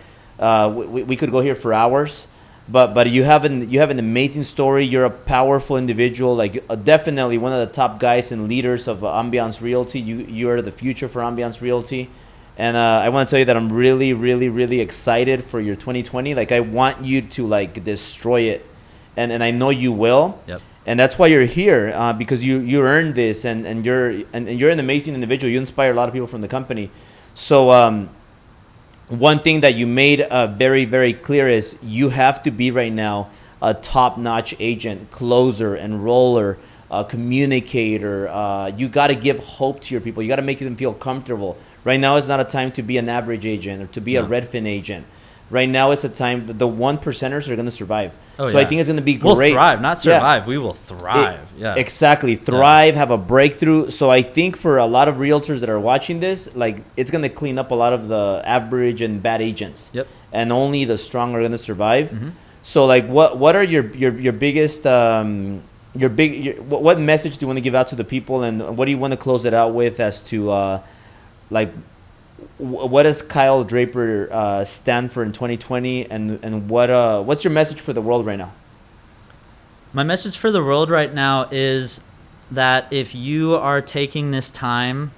A: we could go here for hours. But you have an amazing story. You're a powerful individual. Like, definitely one of the top guys and leaders of Ambiance Realty. You're the future for Ambiance Realty. And I want to tell you that I'm really, really, really excited for your 2020. Like, I want you to, like, destroy it. And I know you will.
B: Yep.
A: And that's why you're here, because you earned this, and you're an amazing individual. You inspire a lot of people from the company. So one thing that you made very, very clear is you have to be right now a top-notch agent, closer, enroller, communicator. You got to give hope to your people. You got to make them feel comfortable. Right now is not a time to be an average agent or to be a Redfin agent. Right now is a time that the 1%ers are going to survive. I think it's going to be great.
B: We'll thrive, not survive. Yeah. We will thrive.
A: Exactly. Thrive, have a breakthrough. So I think for a lot of realtors that are watching this, like, it's going to clean up a lot of the average and bad agents.
B: Yep.
A: And only the strong are going to survive.
B: Mm-hmm.
A: So, like, what are your biggest what message do you want to give out to the people, and what do you want to close it out with as to what does Kyle Draper stand for in 2020, and what's your message for the world right now?
B: My message for the world right now is that if you are taking this time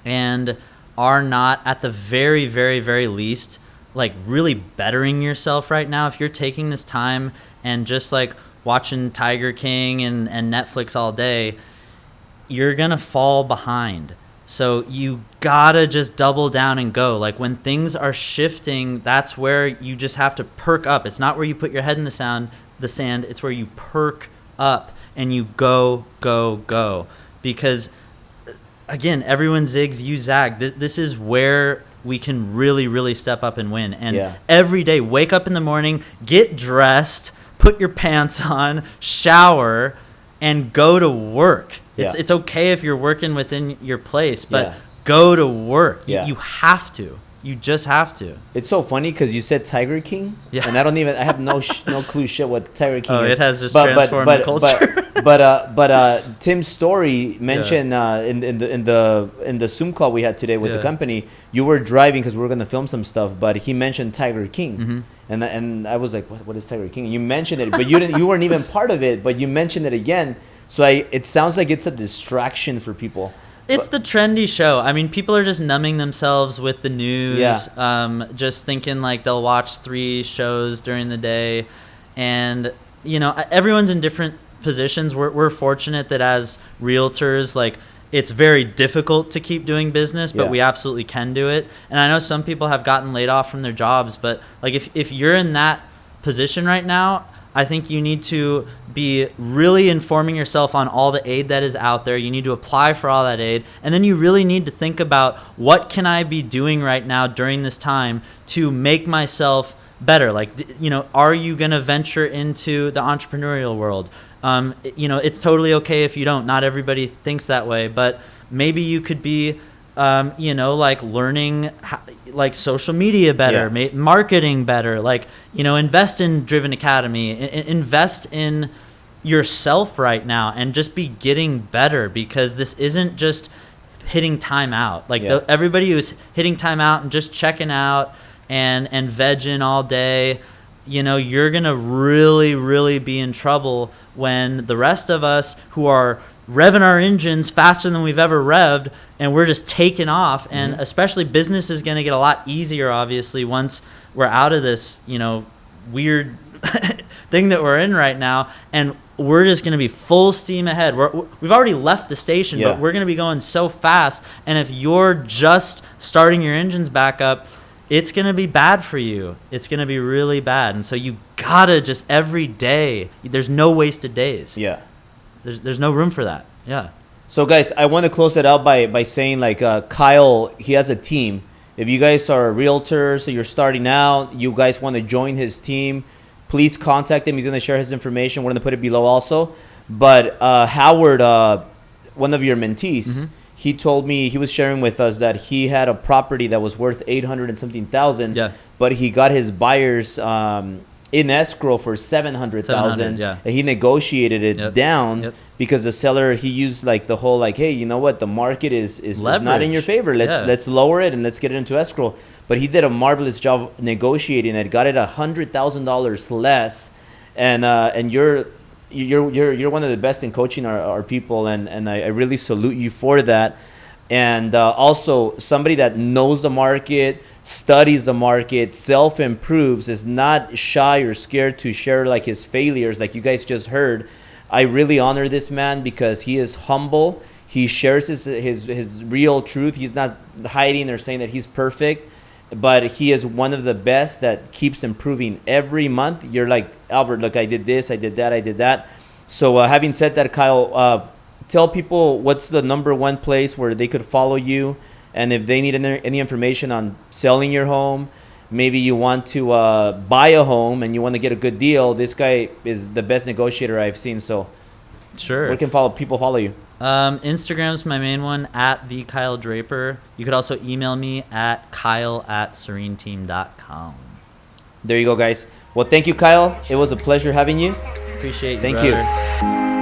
B: and are not, at the very, very, very least, like, really bettering yourself right now, if you're taking this time and just, like, watching Tiger King and Netflix all day, you're gonna fall behind. So you gotta just double down and go. Like, when things are shifting, that's where you just have to perk up. It's not where you put your head in the sand. It's where you perk up and you go. Because, again, everyone zigs, you zag. This is where we can really, really step up and win. And every day, wake up in the morning, get dressed, put your pants on, shower, and go to work. It's okay if you're working within your place, but go to work. You have to. You just have to. It's
A: so funny because you said Tiger King, and I have no clue shit what Tiger King is.
B: It has just transformed the culture.
A: But Tim's story mentioned in the Zoom call we had today with the company, you were driving because we were going to film some stuff, but he mentioned Tiger King. Mm-hmm. And I was like, what is Tiger King? And you mentioned it, but you weren't even part of it, but you mentioned it again. So it sounds like it's a distraction for people.
B: It's the trendy show. I mean, people are just numbing themselves with the news, just thinking like they'll watch 3 shows during the day. And, everyone's in different positions. We're fortunate that as realtors, like, it's very difficult to keep doing business, but we absolutely can do it. And I know some people have gotten laid off from their jobs, but, like, if you're in that position right now, I think you need to be really informing yourself on all the aid that is out there. You need to apply for all that aid. And then you really need to think about, what can I be doing right now during this time to make myself better? Like, are you going to venture into the entrepreneurial world? It's totally okay if you don't. Not everybody thinks that way. But maybe you could be like learning like social media better, marketing better, like, invest in Driven Academy, invest in yourself right now and just be getting better, because this isn't just hitting time out. Like everybody who's hitting time out and just checking out and vegging all day, you know, you're going to really, really be in trouble when the rest of us who are revving our engines faster than we've ever revved, and we're just taking off. And especially business is going to get a lot easier, obviously, once we're out of this, you know, weird thing that we're in right now. And we're just going to be full steam ahead. We've already left the station, but we're going to be going so fast. And if you're just starting your engines back up, it's going to be bad for you. It's going to be really bad. And so you got to just every day, there's no wasted days.
A: Yeah.
B: There's no room for that. Yeah.
A: So guys, I want to close it out by saying, like, Kyle, he has a team. If you guys are a realtor, so you're starting out, you guys want to join his team, please contact him. He's going to share his information. We're going to put it below also. But Howard, one of your mentees, he told me, he was sharing with us that he had a property that was worth $800 and something thousand.
B: Yeah.
A: But he got his buyers in escrow for $700,000.
B: Yeah.
A: And he negotiated it down because the seller, he used like the whole, like, hey, you know what, the market is not in your favor. Let's lower it and let's get it into escrow. But he did a marvelous job negotiating it, got it $100,000 less. And you're one of the best in coaching our people, and I really salute you for that. And also somebody that knows the market, studies the market, self-improves, is not shy or scared to share like his failures, like you guys just heard. I really honor this man because he is humble. He shares his real truth. He's not hiding or saying that he's perfect, but he is one of the best that keeps improving every month. You're like, Albert, look, I did this, I did that, I did that. So having said that, Kyle, tell people what's the number one place where they could follow you, and if they need any information on selling your home, maybe you want to buy a home and you want to get a good deal, this guy is the best negotiator I've seen. So
B: sure,
A: where can people follow you?
B: Instagram's my main one, at the Kyle Draper. You could also email me at kyle@sereneteam.com.
A: There you go, guys. Well, thank you, Kyle. It was a pleasure having you.
B: Appreciate you,
A: Thank
B: brother.
A: you.